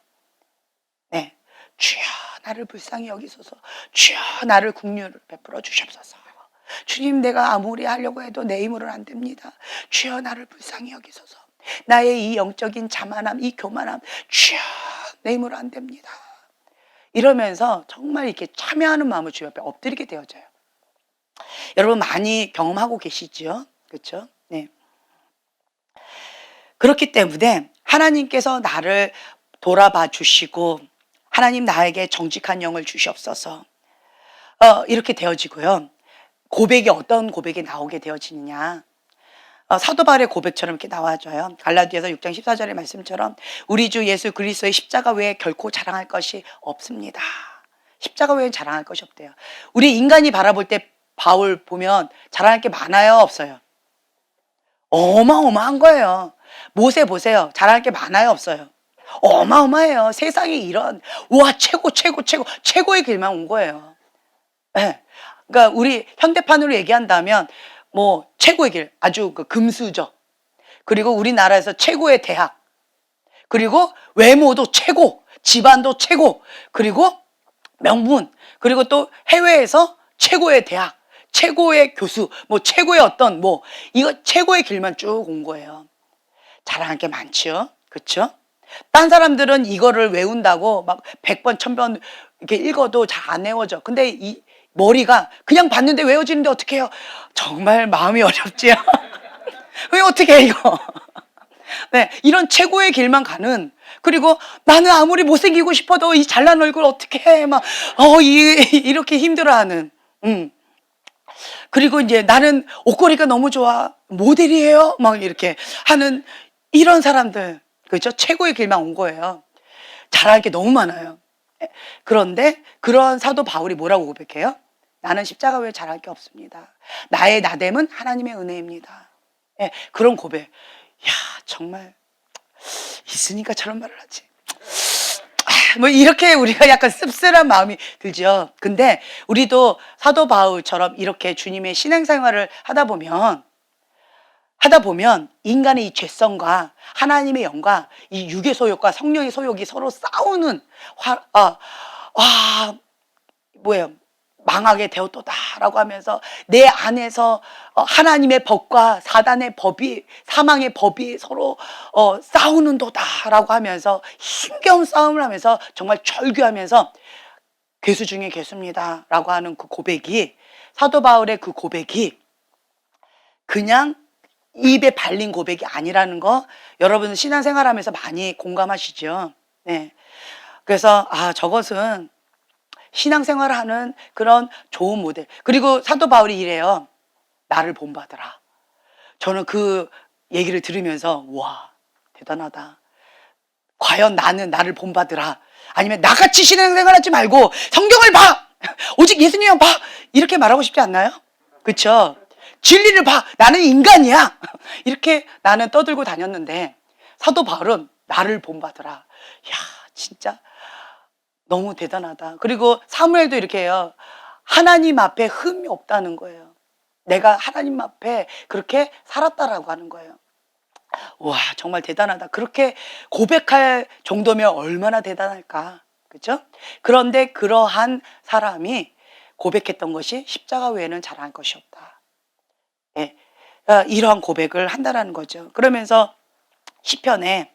네, 주여 나를 불쌍히 여기소서. 주여 나를 긍휼을 베풀어 주시옵소서. 주님, 내가 아무리 하려고 해도 내 힘으로는 안 됩니다. 주여 나를 불쌍히 여기소서. 나의 이 영적인 자만함, 이 교만함, 주여 내 힘으로 안 됩니다. 이러면서 정말 이렇게 참여하는 마음을 주 옆에 엎드리게 되어져요. 여러분 많이 경험하고 계시죠? 그렇죠? 네. 그렇기 때문에 하나님께서 나를 돌아봐 주시고 하나님 나에게 정직한 영을 주시옵소서. 이렇게 되어지고요. 고백이 어떤 고백이 나오게 되어지느냐. 사도 바울의 고백처럼 이렇게 나와줘요. 갈라디아서 6장 14절의 말씀처럼 우리 주 예수 그리스도의 십자가 외에 결코 자랑할 것이 없습니다. 십자가 외에 자랑할 것이 없대요. 우리 인간이 바라볼 때 바울 보면 자랑할 게 많아요, 없어요? 어마어마한 거예요. 모세 보세요. 자랑할 게 많아요, 없어요? 어마어마해요. 세상에 이런 와 최고의 길만 온 거예요. 네. 그러니까 우리 현대판으로 얘기한다면 뭐 최고의 길, 아주 그 금수저, 그리고 우리나라에서 최고의 대학, 그리고 외모도 최고, 집안도 최고, 그리고 명문, 그리고 또 해외에서 최고의 대학, 최고의 교수, 뭐 최고의 어떤 뭐 이거 최고의 길만 쭉 온 거예요. 자랑할 게 많죠, 그렇죠? 딴 사람들은 이거를 외운다고 막 100번, 1000번 이렇게 읽어도 잘 안 외워져. 근데 이 머리가 그냥 봤는데 외워지는데 어떻게 해요? 정말 마음이 어렵지요. 왜 어떻게 해 이거? 네, 이런 최고의 길만 가는, 그리고 나는 아무리 못생기고 싶어도 이 잘난 얼굴 어떻게 해? 막 이렇게 힘들어하는. 그리고 이제 나는 옷걸이가 너무 좋아, 모델이에요? 막 이렇게 하는 이런 사람들, 그렇죠? 최고의 길만 온 거예요. 잘할 게 너무 많아요. 그런데 그런 사도 바울이 뭐라고 고백해요? 나는 십자가 외에 잘할 게 없습니다. 나의 나됨은 하나님의 은혜입니다. 예, 그런 고백. 야, 정말 있으니까 저런 말을 하지. 뭐 이렇게 우리가 약간 씁쓸한 마음이 들죠. 근데 우리도 사도 바울처럼 이렇게 주님의 신앙생활을 하다 보면 인간의 이 죄성과 하나님의 영과 이 육의 소욕과 성령의 소욕이 서로 싸우는 뭐예요? 망하게 되었도다라고 하면서 내 안에서 하나님의 법과 사단의 법이, 사망의 법이 서로 싸우는도다라고 하면서 힘겨운 싸움을 하면서 정말 절규하면서 괴수 중에 괴수입니다라고 하는 그 고백이, 사도 바울의 그 고백이 그냥 입에 발린 고백이 아니라는 거 여러분 신앙생활하면서 많이 공감하시죠? 네. 그래서 저것은 신앙생활을 하는 그런 좋은 모델. 그리고 사도 바울이 이래요. 나를 본받으라. 저는 그 얘기를 들으면서 와, 대단하다. 과연 나는 나를 본받으라. 아니면 나같이 신앙생활 하지 말고 성경을 봐. 오직 예수님만 봐. 이렇게 말하고 싶지 않나요? 그렇죠? 진리를 봐. 나는 인간이야. 이렇게 나는 떠들고 다녔는데 사도 바울은 나를 본받으라. 야, 진짜 너무 대단하다. 그리고 사무엘도 이렇게 해요. 하나님 앞에 흠이 없다는 거예요. 내가 하나님 앞에 그렇게 살았다라고 하는 거예요. 와, 정말 대단하다. 그렇게 고백할 정도면 얼마나 대단할까. 그렇죠? 그런데 그러한 사람이 고백했던 것이 십자가 외에는 자랑할 것이 없다. 예, 이러한 고백을 한다라는 거죠. 그러면서 시편에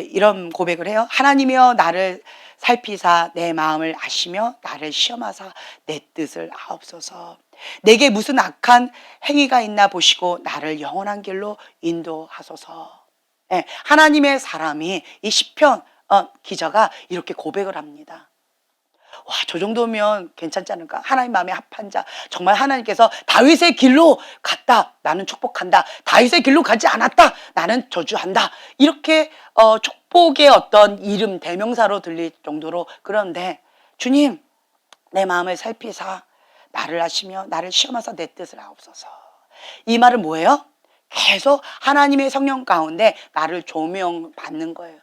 이런 고백을 해요. 하나님이여 나를 살피사 내 마음을 아시며 나를 시험하사 내 뜻을 아옵소서. 내게 무슨 악한 행위가 있나 보시고 나를 영원한 길로 인도하소서. 예, 하나님의 사람이 이 시편 기자가 이렇게 고백을 합니다. 와, 저 정도면 괜찮지 않을까? 하나님 마음에 합한 자, 정말 하나님께서 다윗의 길로 갔다, 나는 축복한다. 다윗의 길로 가지 않았다, 나는 저주한다. 이렇게 축복의 어떤 이름, 대명사로 들릴 정도로. 그런데 주님, 내 마음을 살피사 나를 아시며 나를 시험하사 내 뜻을 아옵소서. 이 말은 뭐예요? 계속 하나님의 성령 가운데 나를 조명받는 거예요.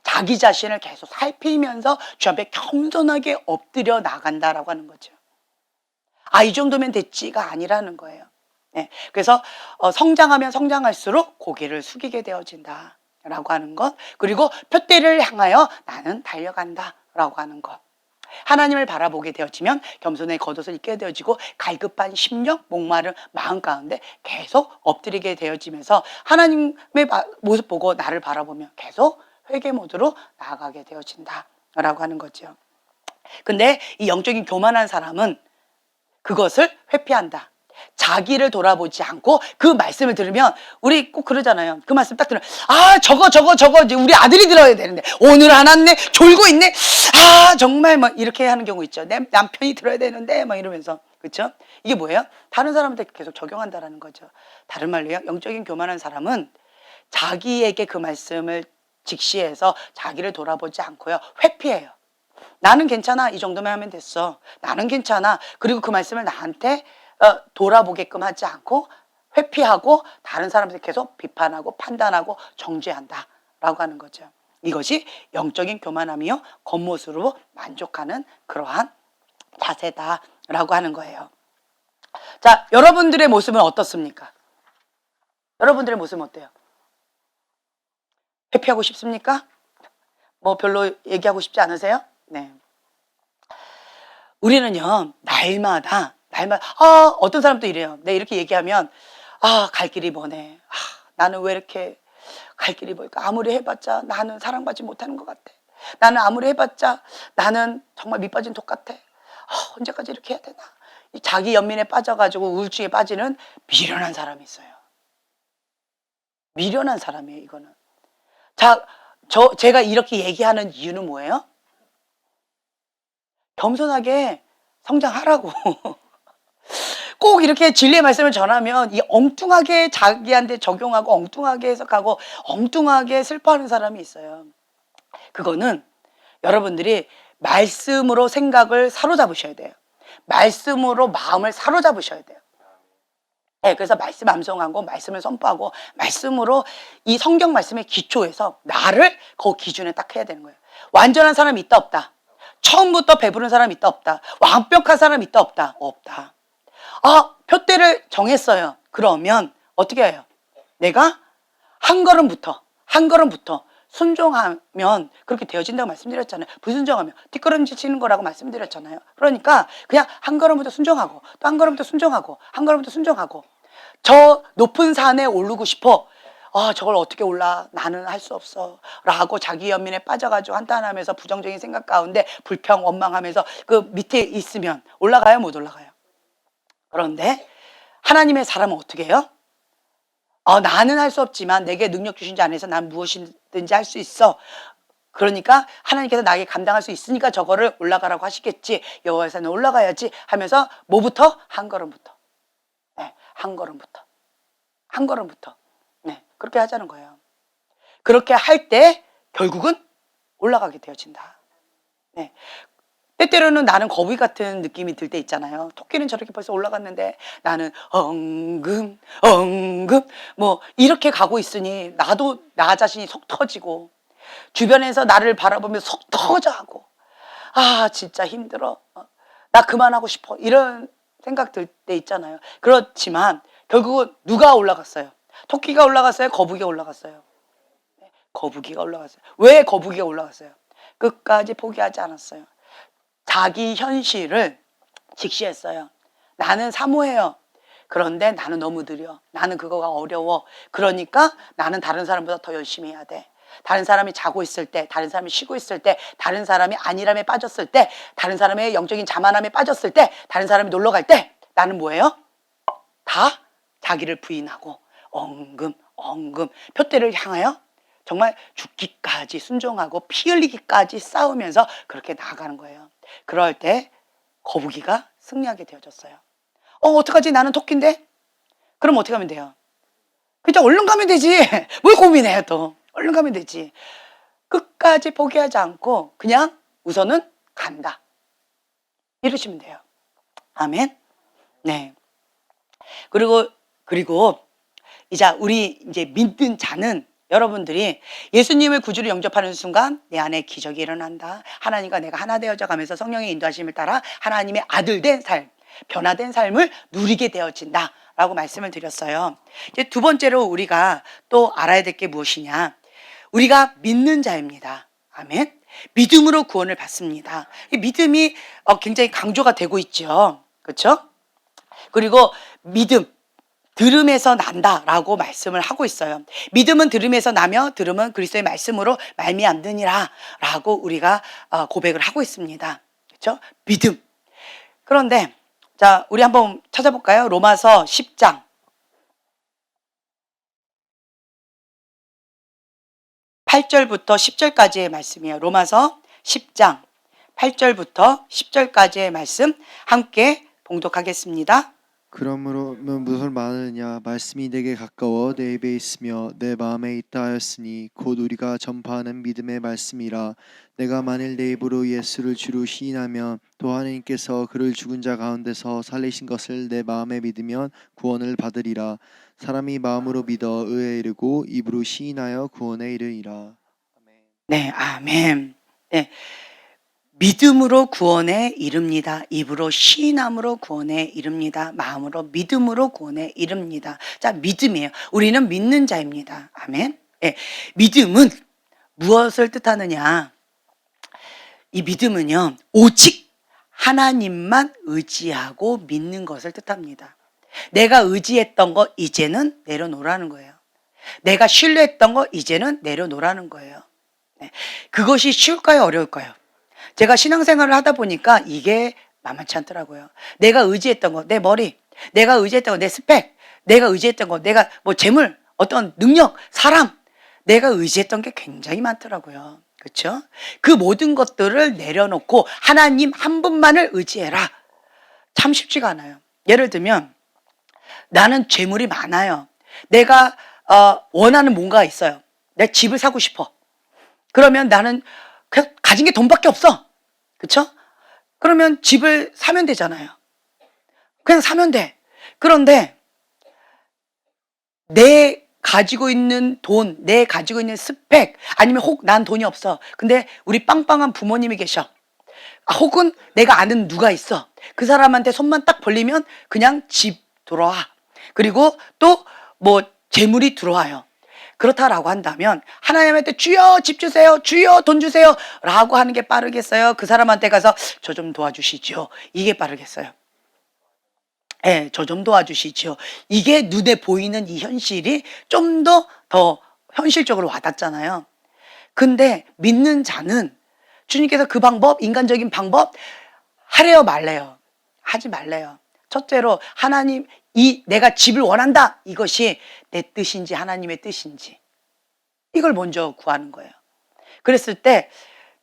자기 자신을 계속 살피면서 주 앞에 겸손하게 엎드려 나간다라고 하는 거죠. 이 정도면 됐지가 아니라는 거예요. 네, 그래서 성장하면 성장할수록 고개를 숙이게 되어진다라고 하는 것, 그리고 표대를 향하여 나는 달려간다라고 하는 것. 하나님을 바라보게 되어지면 겸손의 겉옷을 입게 되어지고 갈급한 심령, 목마른 마음 가운데 계속 엎드리게 되어지면서 하나님의 모습 보고 나를 바라보며 계속 회개 모드로 나아가게 되어진다라고 하는 거죠. 근데 이 영적인 교만한 사람은 그것을 회피한다. 자기를 돌아보지 않고 그 말씀을 들으면 우리 꼭 그러잖아요. 그 말씀 딱 들으면 저거 이제 우리 아들이 들어야 되는데 오늘 안 왔네, 졸고 있네, 정말 뭐 이렇게 하는 경우 있죠. 내 남편이 들어야 되는데 막 이러면서. 그렇죠? 이게 뭐예요? 다른 사람한테 계속 적용한다라는 거죠. 다른 말로요, 영적인 교만한 사람은 자기에게 그 말씀을 직시해서 자기를 돌아보지 않고요, 회피해요. 나는 괜찮아, 이 정도만 하면 됐어, 나는 괜찮아. 그리고 그 말씀을 나한테 돌아보게끔 하지 않고 회피하고 다른 사람들 계속 비판하고 판단하고 정죄한다 라고 하는 거죠. 이것이 영적인 교만함이요, 겉모습으로 만족하는 그러한 자세다라고 하는 거예요. 자, 여러분들의 모습은 어떻습니까? 여러분들의 모습은 어때요? 회피하고 싶습니까? 뭐 별로 얘기하고 싶지 않으세요? 네. 우리는요, 날마다 어떤 사람도 이래요. 내 이렇게 얘기하면 갈 길이 머네. 나는 왜 이렇게 갈 길이 멀까? 아무리 해봤자 나는 사랑받지 못하는 것 같아. 나는 아무리 해봤자 나는 정말 밑빠진 독 같아. 언제까지 이렇게 해야 되나? 자기 연민에 빠져가지고 우울증에 빠지는 미련한 사람이 있어요. 미련한 사람이에요, 이거는. 자, 제가 이렇게 얘기하는 이유는 뭐예요? 겸손하게 성장하라고. 꼭 이렇게 진리의 말씀을 전하면 이 엉뚱하게 자기한테 적용하고 엉뚱하게 해석하고 엉뚱하게 슬퍼하는 사람이 있어요. 그거는 여러분들이 말씀으로 생각을 사로잡으셔야 돼요. 말씀으로 마음을 사로잡으셔야 돼요. 네, 그래서 말씀 암송하고 말씀을 선포하고 말씀으로 이 성경 말씀의 기초에서 나를 그 기준에 딱 해야 되는 거예요. 완전한 사람이 있다 없다? 처음부터 배부른 사람이 있다 없다? 완벽한 사람이 있다 없다? 없다. 표대를 정했어요. 그러면 어떻게 해요? 내가 한 걸음부터 순종하면 그렇게 되어진다고 말씀드렸잖아요. 불순종하면 뒷걸음질 치는 거라고 말씀드렸잖아요. 그러니까 그냥 한 걸음부터 순종하고 또 한 걸음부터 순종하고 한 걸음부터 순종하고. 저 높은 산에 오르고 싶어. 저걸 어떻게 올라? 나는 할 수 없어 라고 자기 연민에 빠져가지고 한탄하면서 부정적인 생각 가운데 불평 원망하면서 그 밑에 있으면 올라가요, 못 올라가요? 그런데 하나님의 사람은 어떻게 해요? 나는 할 수 없지만 내게 능력 주신 자 안에서 난 무엇이든지 할 수 있어. 그러니까 하나님께서 나에게 감당할 수 있으니까 저거를 올라가라고 하시겠지. 여호와의 산에 올라가야지 하면서 뭐부터? 한 걸음부터. 네, 한 걸음부터. 네, 그렇게 하자는 거예요. 그렇게 할 때 결국은 올라가게 되어진다. 네. 때때로는 나는 거북이 같은 느낌이 들 때 있잖아요. 토끼는 저렇게 벌써 올라갔는데 나는 엉금 뭐 이렇게 가고 있으니 나도 나 자신이 속 터지고 주변에서 나를 바라보면서 속 터져하고 진짜 힘들어. 나 그만하고 싶어. 이런 생각 들 때 있잖아요. 그렇지만 결국은 누가 올라갔어요? 토끼가 올라갔어요? 거북이가 올라갔어요? 거북이가 올라갔어요. 왜 거북이가 올라갔어요? 끝까지 포기하지 않았어요. 자기 현실을 직시했어요. 나는 사모해요. 그런데 나는 너무 느려. 나는 그거가 어려워. 그러니까 나는 다른 사람보다 더 열심히 해야 돼. 다른 사람이 자고 있을 때, 다른 사람이 쉬고 있을 때, 다른 사람이 안일함에 빠졌을 때, 다른 사람의 영적인 자만함에 빠졌을 때, 다른 사람이 놀러 갈 때 나는 뭐예요? 다 자기를 부인하고 엉금 표대를 향하여 정말 죽기까지 순종하고 피 흘리기까지 싸우면서 그렇게 나아가는 거예요. 그럴 때 거북이가 승리하게 되어졌어요. 어떡하지? 나는 토끼인데? 그럼 어떻게 하면 돼요? 그냥 얼른 가면 되지. 뭘 고민해요 또. 얼른 가면 되지. 끝까지 포기하지 않고 그냥 우선은 간다. 이러시면 돼요. 아멘. 네. 그리고 이제 우리 믿는 자는 여러분들이 예수님을 구주로 영접하는 순간 내 안에 기적이 일어난다. 하나님과 내가 하나 되어져 가면서 성령의 인도하심을 따라 하나님의 아들 된 삶, 변화된 삶을 누리게 되어진다 라고 말씀을 드렸어요. 이제 두 번째로 우리가 또 알아야 될 게 무엇이냐? 우리가 믿는 자입니다. 아멘. 믿음으로 구원을 받습니다. 이 믿음이 굉장히 강조가 되고 있죠. 그렇죠? 그리고 믿음, 들음에서 난다라고 말씀을 하고 있어요. 믿음은 들음에서 나며 들음은 그리스도의 말씀으로 말미암느니라 라고 우리가 고백을 하고 있습니다. 그렇죠? 믿음. 그런데 자, 우리 한번 찾아볼까요? 로마서 10장 8절부터 10절까지의 말씀이에요. 로마서 10장 8절부터 10절까지의 말씀 함께 봉독하겠습니다. 그러므로 무엇을 말하느냐 말씀이 내게 가까워 내 입에 있으며 내 마음에 있다 하였으니 곧 우리가 전파하는 믿음의 말씀이라. 내가 만일 내 입으로 예수를 주로 시인하면 또 하나님께서 그를 죽은 자 가운데서 살리신 것을 내 마음에 믿으면 구원을 받으리라. 사람이 마음으로 믿어 의에 이르고 입으로 시인하여 구원에 이르리라. 네, 아멘. 네. 믿음으로 구원에 이릅니다. 입으로 시인함으로 구원에 이릅니다. 마음으로 믿음으로 구원에 이릅니다. 자, 믿음이에요. 우리는 믿는 자입니다. 아멘. 네. 믿음은 무엇을 뜻하느냐? 이 믿음은요, 오직 하나님만 의지하고 믿는 것을 뜻합니다. 내가 의지했던 거 이제는 내려놓으라는 거예요. 내가 신뢰했던 거 이제는 내려놓으라는 거예요. 네. 그것이 쉬울까요? 어려울까요? 제가 신앙생활을 하다 보니까 이게 만만치 않더라고요. 내가 의지했던 거, 내 머리, 내가 의지했던 거, 내 스펙, 내가 의지했던 거, 내가 뭐 재물, 어떤 능력, 사람, 내가 의지했던 게 굉장히 많더라고요. 그렇죠? 그 모든 것들을 내려놓고 하나님 한 분만을 의지해라. 참 쉽지가 않아요. 예를 들면 나는 재물이 많아요. 내가 원하는 뭔가가 있어요. 내 집을 사고 싶어. 그러면 나는 그냥 가진 게 돈밖에 없어. 그렇죠? 그러면 집을 사면 되잖아요. 그냥 사면 돼. 그런데 내 가지고 있는 돈, 내 가지고 있는 스펙, 아니면 혹 난 돈이 없어. 근데 우리 빵빵한 부모님이 계셔. 혹은 내가 아는 누가 있어. 그 사람한테 손만 딱 벌리면 그냥 집 들어와. 그리고 또 뭐 재물이 들어와요. 그렇다라고 한다면 하나님한테 주여 집 주세요, 주여 돈 주세요 라고 하는 게 빠르겠어요? 그 사람한테 가서 저 좀 도와주시죠, 이게 빠르겠어요? 네, 저 좀 도와주시죠. 이게 눈에 보이는 이 현실이 좀 더 현실적으로 와닿잖아요. 근데 믿는 자는 주님께서 그 방법, 인간적인 방법 하래요 말래요? 하지 말래요. 첫째로 하나님, 내가 집을 원한다, 이것이 내 뜻인지 하나님의 뜻인지 이걸 먼저 구하는 거예요. 그랬을 때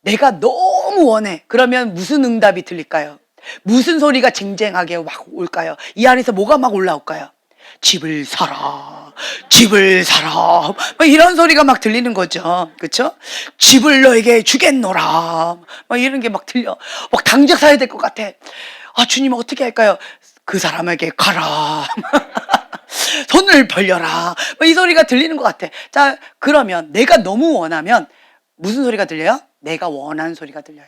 내가 너무 원해. 그러면 무슨 응답이 들릴까요? 무슨 소리가 쟁쟁하게 막 올까요? 이 안에서 뭐가 막 올라올까요? 집을 사라, 집을 사라, 막 이런 소리가 막 들리는 거죠. 그렇죠? 집을 너에게 주겠노라, 막 이런 게 막 들려. 막 당장 사야 될 것 같아. 아, 주님 어떻게 할까요? 그 사람에게 가라. 손을 벌려라. 이 소리가 들리는 것 같아. 자, 그러면 내가 너무 원하면 무슨 소리가 들려요? 내가 원하는 소리가 들려요.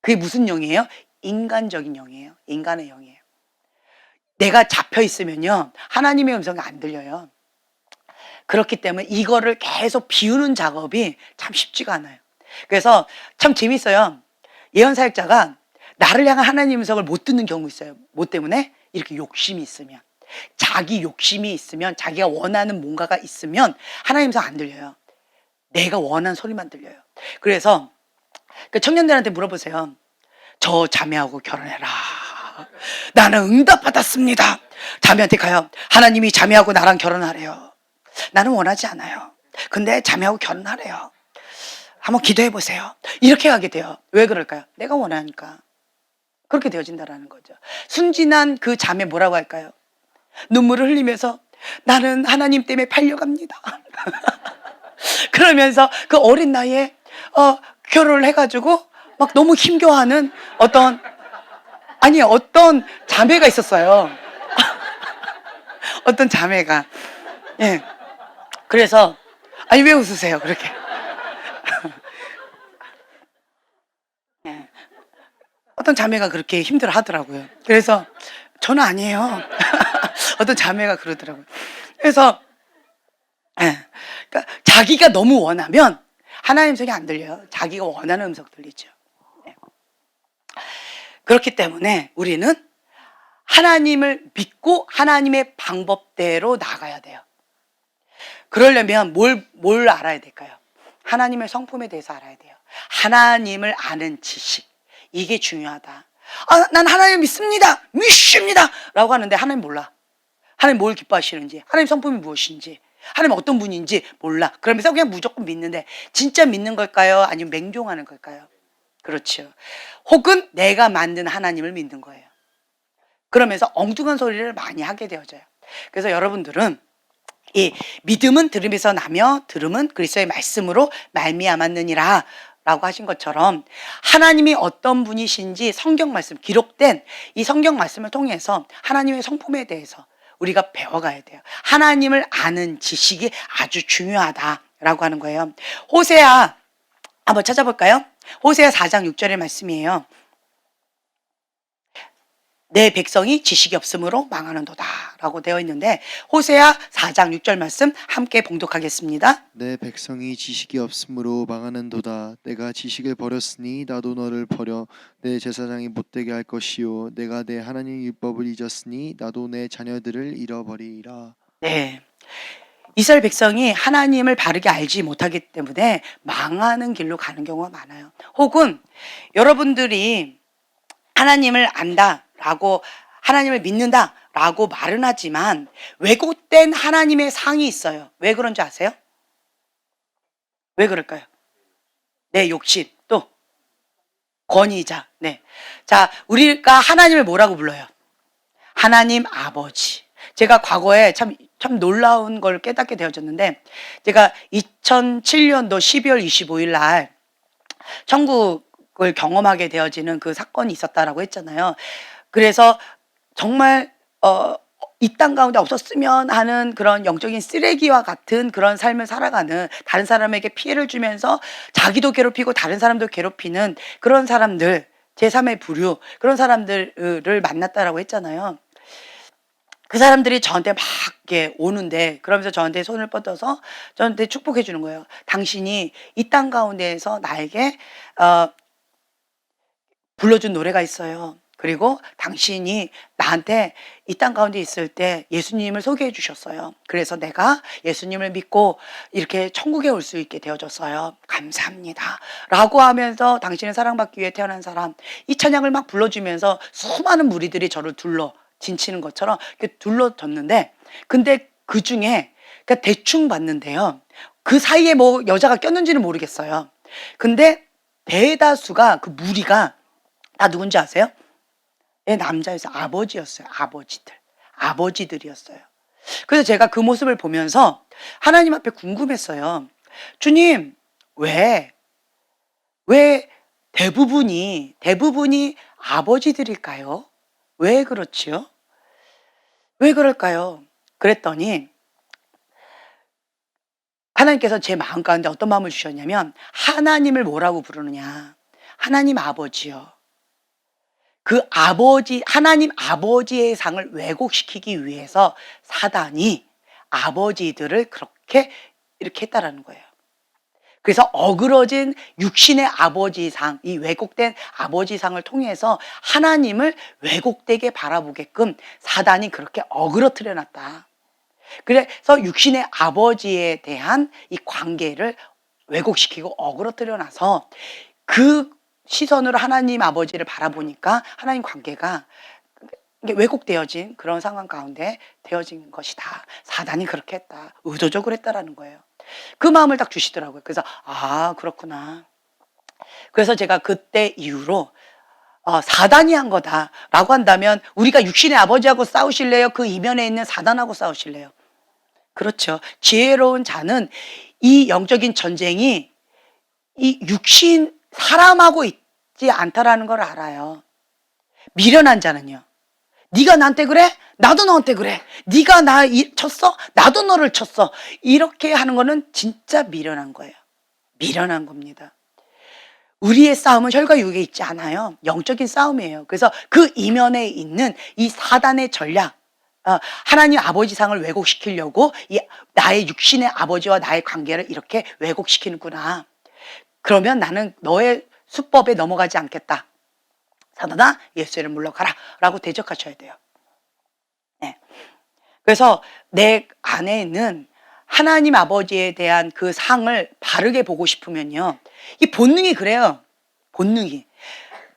그게 무슨 영이에요? 인간적인 영이에요. 인간의 영이에요. 내가 잡혀 있으면요, 하나님의 음성이 안 들려요. 그렇기 때문에 이거를 계속 비우는 작업이 참 쉽지가 않아요. 그래서 참 재밌어요. 예언사역자가 나를 향한 하나님의 음성을 못 듣는 경우 있어요. 뭐 때문에? 이렇게 욕심이 있으면, 자기 욕심이 있으면, 자기가 원하는 뭔가가 있으면 하나님 음성 안 들려요. 내가 원하는 소리만 들려요. 그래서 그 청년들한테 물어보세요. 저 자매하고 결혼해라. 나는 응답받았습니다. 자매한테 가요. 하나님이 자매하고 나랑 결혼하래요. 나는 원하지 않아요. 근데 자매하고 결혼하래요. 한번 기도해 보세요. 이렇게 가게 돼요. 왜 그럴까요? 내가 원하니까. 그렇게 되어진다라는 거죠. 순진한 그 자매 뭐라고 할까요? 눈물을 흘리면서 나는 하나님 때문에 팔려갑니다. 그러면서 그 어린 나이에 결혼을 해가지고 막 너무 힘겨워하는 어떤 자매가 있었어요. 어떤 자매가. 예. 그래서 아니 왜 웃으세요? 그렇게. 예. 어떤 자매가 그렇게 힘들어 하더라고요. 그래서 저는 아니에요. 어떤 자매가 그러더라고요. 그래서 예. 그러니까 자기가 너무 원하면 하나님 음성이 안 들려요. 자기가 원하는 음성 들리죠. 네. 그렇기 때문에 우리는 하나님을 믿고 하나님의 방법대로 나가야 돼요. 그러려면 뭘 알아야 될까요? 하나님의 성품에 대해서 알아야 돼요. 하나님을 아는 지식. 이게 중요하다. 난 하나님 믿습니다. 라고 하는데 하나님 몰라. 하나님 뭘 기뻐하시는지, 하나님 성품이 무엇인지, 하나님 어떤 분인지 몰라. 그러면서 그냥 무조건 믿는데 진짜 믿는 걸까요? 아니면 맹종하는 걸까요? 그렇죠. 혹은 내가 만든 하나님을 믿는 거예요. 그러면서 엉뚱한 소리를 많이 하게 되어져요. 그래서 여러분들은 이 믿음은 들음에서 나며 들음은 그리스도의 말씀으로 말미암았느니라 라고 하신 것처럼 하나님이 어떤 분이신지 성경 말씀, 기록된 이 성경 말씀을 통해서 하나님의 성품에 대해서 우리가 배워가야 돼요. 하나님을 아는 지식이 아주 중요하다라고 하는 거예요. 호세아 한번 찾아볼까요? 호세아 4장 6절의 말씀이에요. 내 백성이 지식이 없으므로 망하는도다 라고 되어 있는데 호세아 4장 6절 말씀 함께 봉독하겠습니다. 내 백성이 지식이 없으므로 망하는도다. 내가 지식을 버렸으니 나도 너를 버려 내 제사장이 못되게 할 것이요 내가 내 하나님 율법을 잊었으니 나도 내 자녀들을 잃어버리리라. 네, 이스라엘 백성이 하나님을 바르게 알지 못하기 때문에 망하는 길로 가는 경우가 많아요. 혹은 여러분들이 하나님을 안다라고 하나님을 믿는다라고 말은 하지만 왜곡된 하나님의 상이 있어요. 왜 그런지 아세요? 왜 그럴까요? 내 욕심, 또 권위자. 네. 자, 우리가 하나님을 뭐라고 불러요? 하나님 아버지. 제가 과거에 참 놀라운 걸 깨닫게 되어졌는데 제가 2007년도 12월 25일 날 천국을 경험하게 되어지는 그 사건이 있었다라고 했잖아요. 그래서 정말 이 땅 가운데 없었으면 하는 그런 영적인 쓰레기와 같은 그런 삶을 살아가는, 다른 사람에게 피해를 주면서 자기도 괴롭히고 다른 사람도 괴롭히는 그런 사람들, 제3의 부류, 그런 사람들을 만났다라고 했잖아요. 그 사람들이 저한테 막 이렇게 오는데 그러면서 저한테 손을 뻗어서 저한테 축복해 주는 거예요. 당신이 이 땅 가운데에서 나에게 불러준 노래가 있어요. 그리고 당신이 나한테 이 땅 가운데 있을 때 예수님을 소개해 주셨어요. 그래서 내가 예수님을 믿고 이렇게 천국에 올 수 있게 되어졌어요. 감사합니다. 라고 하면서 당신을 사랑받기 위해 태어난 사람, 이 찬양을 막 불러주면서 수많은 무리들이 저를 둘러 진치는 것처럼 이렇게 둘러졌는데, 근데 그 중에 그러니까 대충 봤는데요. 그 사이에 뭐 여자가 꼈는지는 모르겠어요. 근데 대다수가 그 무리가 다 누군지 아세요? 예, 남자여서 아버지였어요. 아버지들이었어요. 그래서 제가 그 모습을 보면서 하나님 앞에 궁금했어요. 주님, 왜 대부분이 아버지들일까요? 왜 그렇지요? 왜 그럴까요? 그랬더니 하나님께서 제 마음 가운데 어떤 마음을 주셨냐면 하나님을 뭐라고 부르느냐? 하나님 아버지요. 그 아버지, 하나님 아버지의 상을 왜곡시키기 위해서 사단이 아버지들을 그렇게 이렇게 했다라는 거예요. 그래서 어그러진 육신의 아버지상, 이 왜곡된 아버지상을 통해서 하나님을 왜곡되게 바라보게끔 사단이 그렇게 어그러뜨려 놨다. 그래서 육신의 아버지에 대한 이 관계를 왜곡시키고 어그러뜨려 놔서 그 시선으로 하나님 아버지를 바라보니까 하나님 관계가 왜곡되어진 그런 상황 가운데 되어진 것이다. 사단이 그렇게 했다. 의도적으로 했다라는 거예요. 그 마음을 딱 주시더라고요. 그래서 그렇구나. 그래서 제가 그때 이후로 사단이 한 거다라고 한다면 우리가 육신의 아버지하고 싸우실래요? 그 이면에 있는 사단하고 싸우실래요? 그렇죠. 지혜로운 자는 이 영적인 전쟁이 이 육신 사람하고 있지 않다라는 걸 알아요. 미련한 자는요. 네가 나한테 그래? 나도 너한테 그래. 네가 나 쳤어? 나도 너를 쳤어. 이렇게 하는 거는 진짜 미련한 거예요. 미련한 겁니다. 우리의 싸움은 혈과 육에 있지 않아요. 영적인 싸움이에요. 그래서 그 이면에 있는 이 사단의 전략, 하나님 아버지 상을 왜곡시키려고 나의 육신의 아버지와 나의 관계를 이렇게 왜곡시키는구나. 그러면 나는 너의 수법에 넘어가지 않겠다. 사단아, 예수의 이름 물러가라 라고 대적하셔야 돼요. 네. 그래서 내 안에 있는 하나님 아버지에 대한 그 상을 바르게 보고 싶으면요, 이 본능이 그래요. 본능이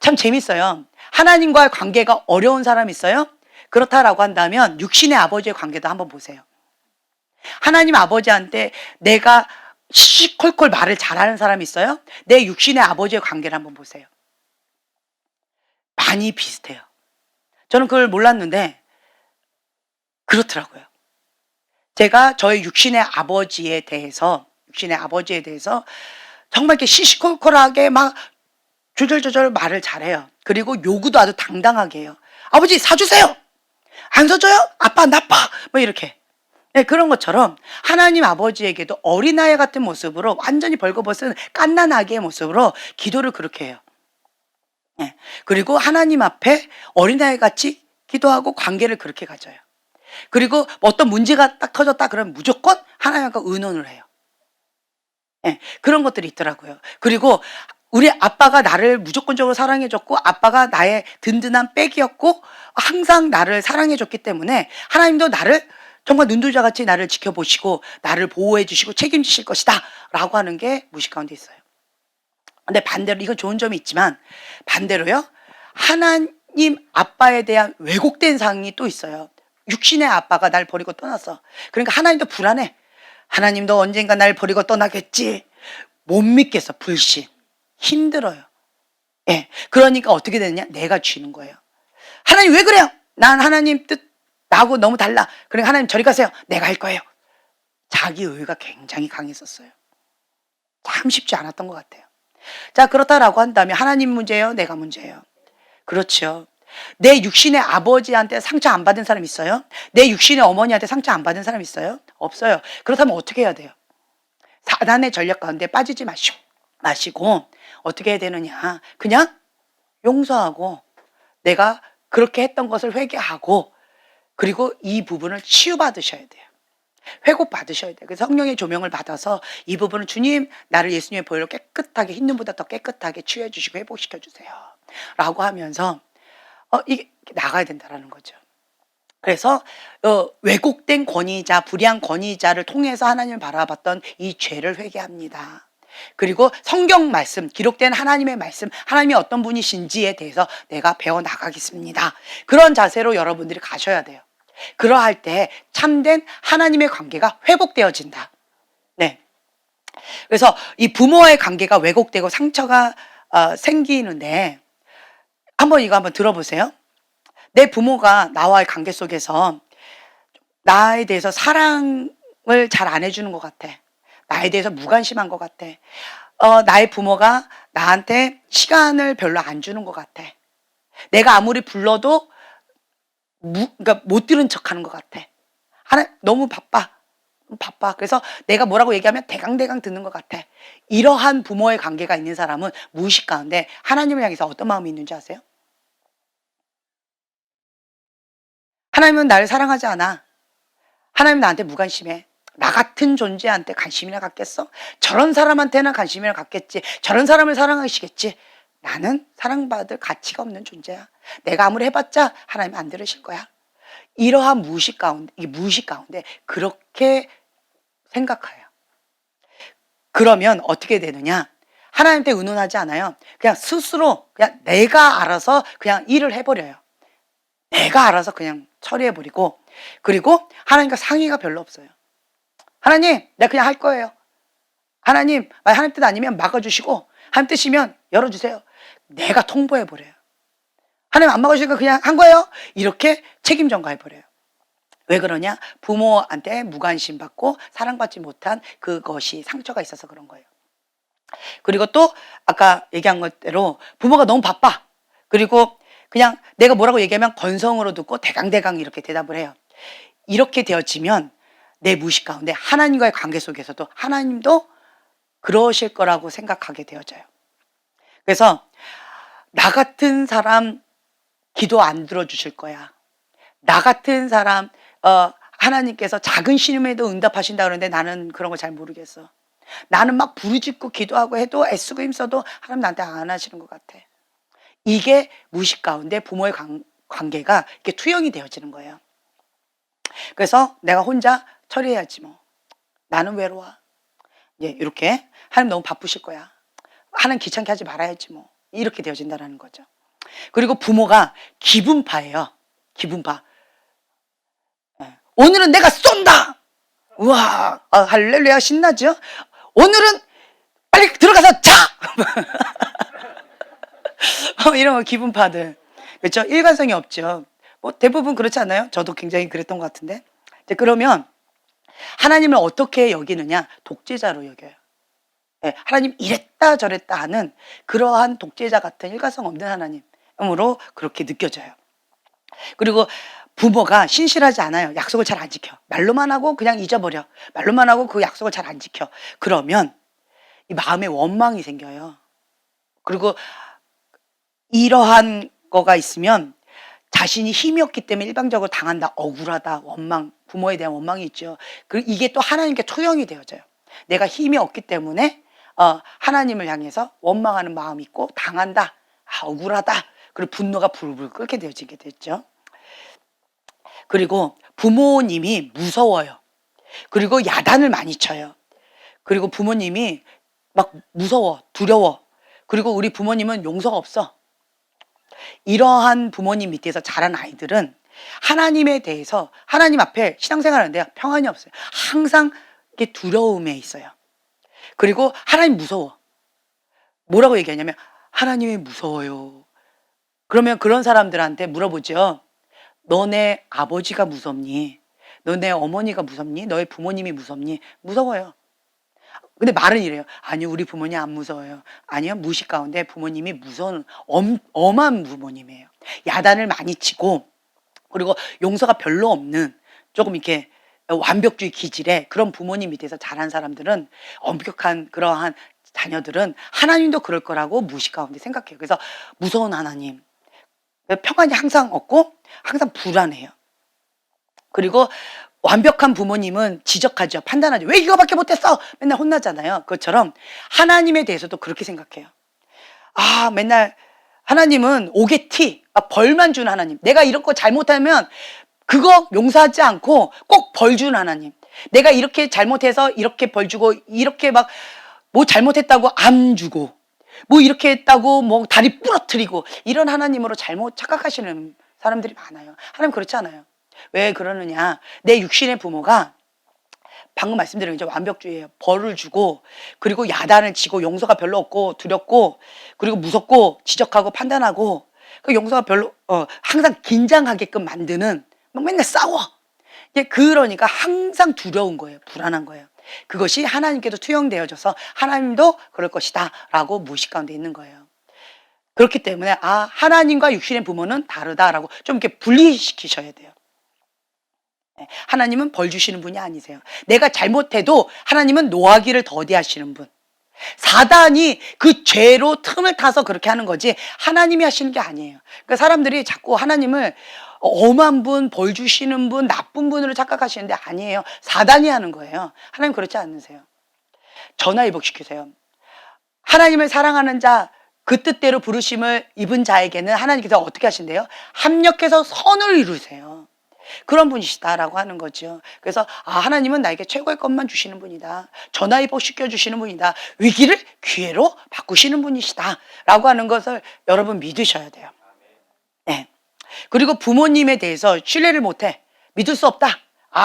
참 재밌어요. 하나님과의 관계가 어려운 사람 있어요? 그렇다라고 한다면 육신의 아버지의 관계도 한번 보세요. 하나님 아버지한테 내가 시시콜콜 말을 잘하는 사람 있어요? 내 육신의 아버지의 관계를 한번 보세요. 많이 비슷해요. 저는 그걸 몰랐는데 그렇더라고요. 제가 저의 육신의 아버지에 대해서 정말 이렇게 시시콜콜하게 막 조절조절 말을 잘해요. 그리고 요구도 아주 당당하게 해요. 아버지 사주세요. 안 사줘요? 아빠 나빠. 뭐 이렇게. 네, 그런 것처럼 하나님 아버지에게도 어린아이 같은 모습으로 완전히 벌거벗은 갓난아기의 모습으로 기도를 그렇게 해요. 네, 그리고 하나님 앞에 어린아이 같이 기도하고 관계를 그렇게 가져요. 그리고 어떤 문제가 딱 터졌다 그러면 무조건 하나님과 의논을 해요. 네, 그런 것들이 있더라고요. 그리고 우리 아빠가 나를 무조건적으로 사랑해줬고 아빠가 나의 든든한 백이었고 항상 나를 사랑해줬기 때문에 하나님도 나를 정말 눈동자같이 나를 지켜보시고 나를 보호해 주시고 책임지실 것이다 라고 하는 게 무식 가운데 있어요. 근데 반대로 이건 좋은 점이 있지만 반대로요, 하나님 아빠에 대한 왜곡된 상이 또 있어요. 육신의 아빠가 날 버리고 떠났어. 그러니까 하나님도 불안해. 하나님도 언젠가 날 버리고 떠나겠지. 못 믿겠어. 불신. 힘들어요. 예. 그러니까 어떻게 되느냐? 내가 쥐는 거예요. 하나님 왜 그래요? 난 하나님 뜻 나하고 너무 달라. 그러니까 하나님 저리 가세요. 내가 할 거예요. 자기 의가 굉장히 강했었어요. 참 쉽지 않았던 것 같아요. 자, 그렇다라고 한다면 하나님 문제예요? 내가 문제예요? 그렇죠. 내 육신의 아버지한테 상처 안 받은 사람 있어요? 내 육신의 어머니한테 상처 안 받은 사람 있어요? 없어요. 그렇다면 어떻게 해야 돼요? 사단의 전략 가운데 빠지지 마시고 어떻게 해야 되느냐? 그냥 용서하고 내가 그렇게 했던 것을 회개하고 그리고 이 부분을 치유받으셔야 돼요. 회복 받으셔야 돼요. 그래서 성령의 조명을 받아서 이 부분은 주님 나를 예수님의 보혈로 깨끗하게 흰 눈보다 더 깨끗하게 치유해 주시고 회복시켜 주세요 라고 하면서 이게 나가야 된다라는 거죠. 그래서 왜곡된 권위자, 불의한 권위자를 통해서 하나님을 바라봤던 이 죄를 회개합니다. 그리고 성경 말씀, 기록된 하나님의 말씀, 하나님이 어떤 분이신지에 대해서 내가 배워나가겠습니다. 그런 자세로 여러분들이 가셔야 돼요. 그러할 때 참된 하나님의 관계가 회복되어진다. 네. 그래서 이 부모와의 관계가 왜곡되고 상처가 생기는데 이거 한번 들어보세요. 내 부모가 나와의 관계 속에서 나에 대해서 사랑을 잘 안 해주는 것 같아. 나에 대해서 무관심한 것 같아. 나의 부모가 나한테 시간을 별로 안 주는 것 같아. 내가 아무리 불러도 그러니까 못 들은 척하는 것 같아. 너무 바빠. 그래서 내가 뭐라고 얘기하면 대강대강 듣는 것 같아. 이러한 부모의 관계가 있는 사람은 무의식 가운데 하나님을 향해서 어떤 마음이 있는지 아세요? 하나님은 나를 사랑하지 않아. 하나님 나한테 무관심해. 나 같은 존재한테 관심이나 갖겠어? 저런 사람한테나 관심이나 갖겠지. 저런 사람을 사랑하시겠지. 나는 사랑받을 가치가 없는 존재야. 내가 아무리 해봤자 하나님 안 들으실 거야. 이러한 무의식 가운데 그렇게 생각해요. 그러면 어떻게 되느냐? 하나님한테 의논하지 않아요. 그냥 스스로 그냥 내가 알아서 그냥 일을 해버려요. 내가 알아서 그냥 처리해버리고 그리고 하나님과 상의가 별로 없어요. 하나님 내가 그냥 할 거예요. 하나님 뜻 아니면 막아주시고 하나님 뜻이면 열어주세요. 내가 통보해버려요. 하나님 안 막아주시니까 그냥 한 거예요. 이렇게 책임 전가해버려요. 왜 그러냐? 부모한테 무관심 받고 사랑받지 못한 그것이 상처가 있어서 그런 거예요. 그리고 또 아까 얘기한 것대로 부모가 너무 바빠. 그리고 그냥 내가 뭐라고 얘기하면 건성으로 듣고 대강대강 이렇게 대답을 해요. 이렇게 되어지면 내 무의식 가운데 하나님과의 관계 속에서도 하나님도 그러실 거라고 생각하게 되어져요. 그래서 나 같은 사람 기도 안 들어주실 거야. 나 같은 사람 하나님께서 작은 신음에도 응답하신다 그러는데 나는 그런 거 잘 모르겠어. 나는 막 부르짖고 기도하고 해도 애쓰고 힘써도 하나님 나한테 안 하시는 것 같아. 이게 무의식 가운데 부모의 관계가 이렇게 투영이 되어지는 거예요. 그래서 내가 혼자 처리해야지 뭐. 나는 외로워. 예, 이렇게 하나님 너무 바쁘실 거야. 하나님 귀찮게 하지 말아야지 뭐. 이렇게 되어진다는 거죠. 그리고 부모가 기분파예요. 기분파. 예. 오늘은 내가 쏜다. 우와, 할렐루야 신나죠? 오늘은 빨리 들어가서 자. 이런 거 기분파들. 그렇죠? 일관성이 없죠. 뭐 대부분 그렇지 않아요? 저도 굉장히 그랬던 것 같은데. 이제 그러면 하나님을 어떻게 여기느냐? 독재자로 여겨요. 예, 하나님 이랬다 저랬다 하는 그러한 독재자 같은 일관성 없는 하나님으로 그렇게 느껴져요. 그리고 부모가 신실하지 않아요. 약속을 잘 안 지켜. 말로만 하고 그냥 잊어버려. 말로만 하고 그 약속을 잘 안 지켜. 그러면 이 마음에 원망이 생겨요. 그리고 이러한 거가 있으면 자신이 힘이 없기 때문에 일방적으로 당한다. 억울하다. 원망. 부모에 대한 원망이 있죠. 그리고 이게 또 하나님께 투영이 되어져요. 내가 힘이 없기 때문에 하나님을 향해서 원망하는 마음이 있고 당한다. 억울하다. 그리고 분노가 불불 끓게 되어지게 됐죠. 그리고 부모님이 무서워요. 그리고 야단을 많이 쳐요. 그리고 부모님이 막 무서워, 두려워. 그리고 우리 부모님은 용서가 없어. 이러한 부모님 밑에서 자란 아이들은 하나님에 대해서 하나님 앞에 신앙생활 하는데 평안이 없어요. 항상 이렇게 두려움에 있어요. 그리고 하나님 무서워. 뭐라고 얘기하냐면 하나님이 무서워요. 그러면 그런 사람들한테 물어보죠. 너네 아버지가 무섭니? 너네 어머니가 무섭니? 너의 부모님이 무섭니? 무서워요. 근데 말은 이래요. 아니요, 우리 부모님 안 무서워요. 아니요, 무식 가운데 부모님이 무서운 엄한 부모님이에요. 야단을 많이 치고 그리고 용서가 별로 없는 조금 이렇게 완벽주의 기질의 그런 부모님 밑에서 자란 사람들은 엄격한 그러한 자녀들은 하나님도 그럴 거라고 무식 가운데 생각해요. 그래서 무서운 하나님, 평안이 항상 없고 항상 불안해요. 그리고 완벽한 부모님은 지적하죠. 판단하죠. 왜 이거밖에 못했어? 맨날 혼나잖아요. 그것처럼 하나님에 대해서도 그렇게 생각해요. 맨날 하나님은 오게티, 벌만 준 하나님. 내가 이런 거 잘못하면 그거 용서하지 않고 꼭 벌 준 하나님. 내가 이렇게 잘못해서 이렇게 벌 주고 이렇게 막 뭐 잘못했다고 암 주고 뭐 이렇게 했다고 뭐 다리 부러뜨리고 이런 하나님으로 잘못 착각하시는 사람들이 많아요. 하나님 그렇지 않아요. 왜 그러느냐? 내 육신의 부모가 방금 말씀드린 이제 완벽주의예요. 벌을 주고 그리고 야단을 치고 용서가 별로 없고 두렵고 그리고 무섭고 지적하고 판단하고 그 용서가 별로 항상 긴장하게끔 만드는 막 맨날 싸워. 그러니까 항상 두려운 거예요. 불안한 거예요. 그것이 하나님께도 투영되어져서 하나님도 그럴 것이다 라고 무의식 가운데 있는 거예요. 그렇기 때문에 하나님과 육신의 부모는 다르다라고 좀 이렇게 분리시키셔야 돼요. 하나님은 벌 주시는 분이 아니세요. 내가 잘못해도 하나님은 노하기를 더디하시는 분. 사단이 그 죄로 틈을 타서 그렇게 하는 거지 하나님이 하시는 게 아니에요. 그러니까 사람들이 자꾸 하나님을 엄한 분, 벌 주시는 분, 나쁜 분으로 착각하시는데 아니에요. 사단이 하는 거예요. 하나님 그렇지 않으세요. 전화위복시키세요. 하나님을 사랑하는 자, 그 뜻대로 부르심을 입은 자에게는 하나님께서 어떻게 하신대요? 합력해서 선을 이루세요. 그런 분이시다라고 하는 거죠. 그래서 하나님은 나에게 최고의 것만 주시는 분이다. 전화위복 시켜주시는 분이다. 위기를 기회로 바꾸시는 분이시다 라고 하는 것을 여러분 믿으셔야 돼요. 네. 그리고 부모님에 대해서 신뢰를 못해. 믿을 수 없다.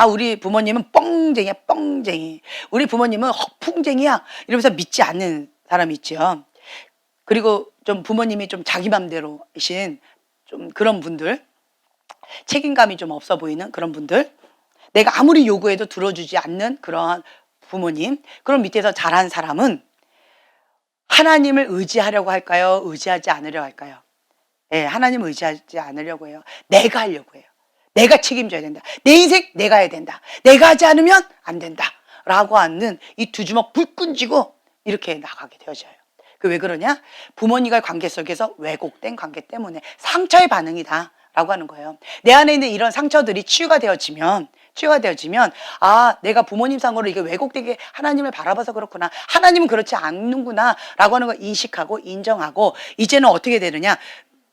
우리 부모님은 뻥쟁이야, 뻥쟁이. 우리 부모님은 허풍쟁이야. 이러면서 믿지 않는 사람이 있죠. 그리고 좀 부모님이 좀 자기 맘대로이신 좀 그런 분들, 책임감이 좀 없어 보이는 그런 분들, 내가 아무리 요구해도 들어주지 않는 그러한 부모님, 그런 밑에서 자란 사람은 하나님을 의지하려고 할까요? 의지하지 않으려고 할까요? 네, 하나님을 의지하지 않으려고 해요. 내가 하려고 해요. 내가 책임져야 된다. 내 인생 내가 해야 된다. 내가 하지 않으면 안 된다. 라고 하는 이 두 주먹 불끈 쥐고 이렇게 나가게 되어져요. 왜 그러냐? 부모님과의 관계 속에서 왜곡된 관계 때문에 상처의 반응이다 라고 하는 거예요. 내 안에 있는 이런 상처들이 치유가 되어지면 치유되어지면 내가 부모님 상으로 이게 왜곡되게 하나님을 바라봐서 그렇구나. 하나님은 그렇지 않는구나 라고 하는 걸 인식하고 인정하고 이제는 어떻게 되느냐.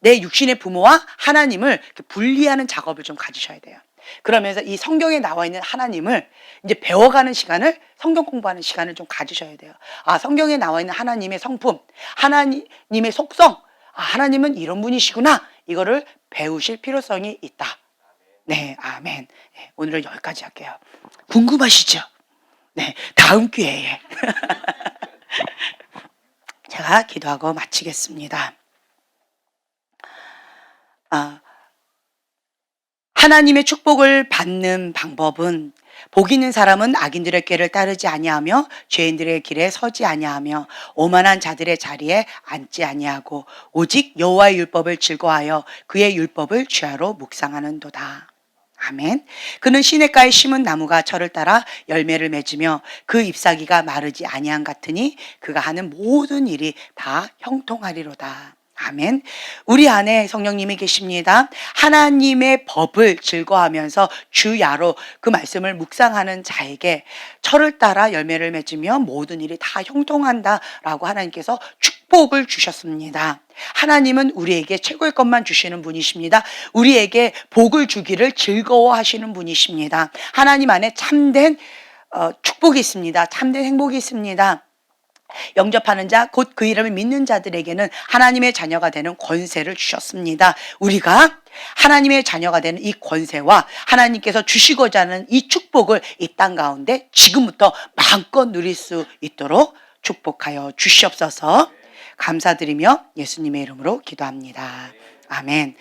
내 육신의 부모와 하나님을 이렇게 분리하는 작업을 좀 가지셔야 돼요. 그러면서 이 성경에 나와 있는 하나님을 이제 배워가는 시간을 성경 공부하는 시간을 좀 가지셔야 돼요. 성경에 나와 있는 하나님의 성품, 하나님의 속성, 하나님은 이런 분이시구나. 이거를 배우실 필요성이 있다. 네, 아멘. 네, 오늘은 여기까지 할게요. 궁금하시죠? 네, 다음 기회에 제가 기도하고 마치겠습니다. 하나님의 축복을 받는 방법은 복 있는 사람은 악인들의 꾀를 따르지 아니하며 죄인들의 길에 서지 아니하며 오만한 자들의 자리에 앉지 아니하고 오직 여호와의 율법을 즐거워하여 그의 율법을 주야로 묵상하는도다. 아멘. 그는 시냇가에 심은 나무가 철을 따라 열매를 맺으며 그 잎사귀가 마르지 아니함 같으니 그가 하는 모든 일이 다 형통하리로다. 아멘. 우리 안에 성령님이 계십니다. 하나님의 법을 즐거워하면서 주야로 그 말씀을 묵상하는 자에게 철을 따라 열매를 맺으며 모든 일이 다 형통한다라고 하나님께서 축복을 주셨습니다. 하나님은 우리에게 최고의 것만 주시는 분이십니다. 우리에게 복을 주기를 즐거워하시는 분이십니다. 하나님 안에 참된 축복이 있습니다. 참된 행복이 있습니다. 영접하는 자, 곧 그 이름을 믿는 자들에게는 하나님의 자녀가 되는 권세를 주셨습니다. 우리가 하나님의 자녀가 되는 이 권세와 하나님께서 주시고자 하는 이 축복을 이 땅 가운데 지금부터 마음껏 누릴 수 있도록 축복하여 주시옵소서. 감사드리며 예수님의 이름으로 기도합니다. 아멘.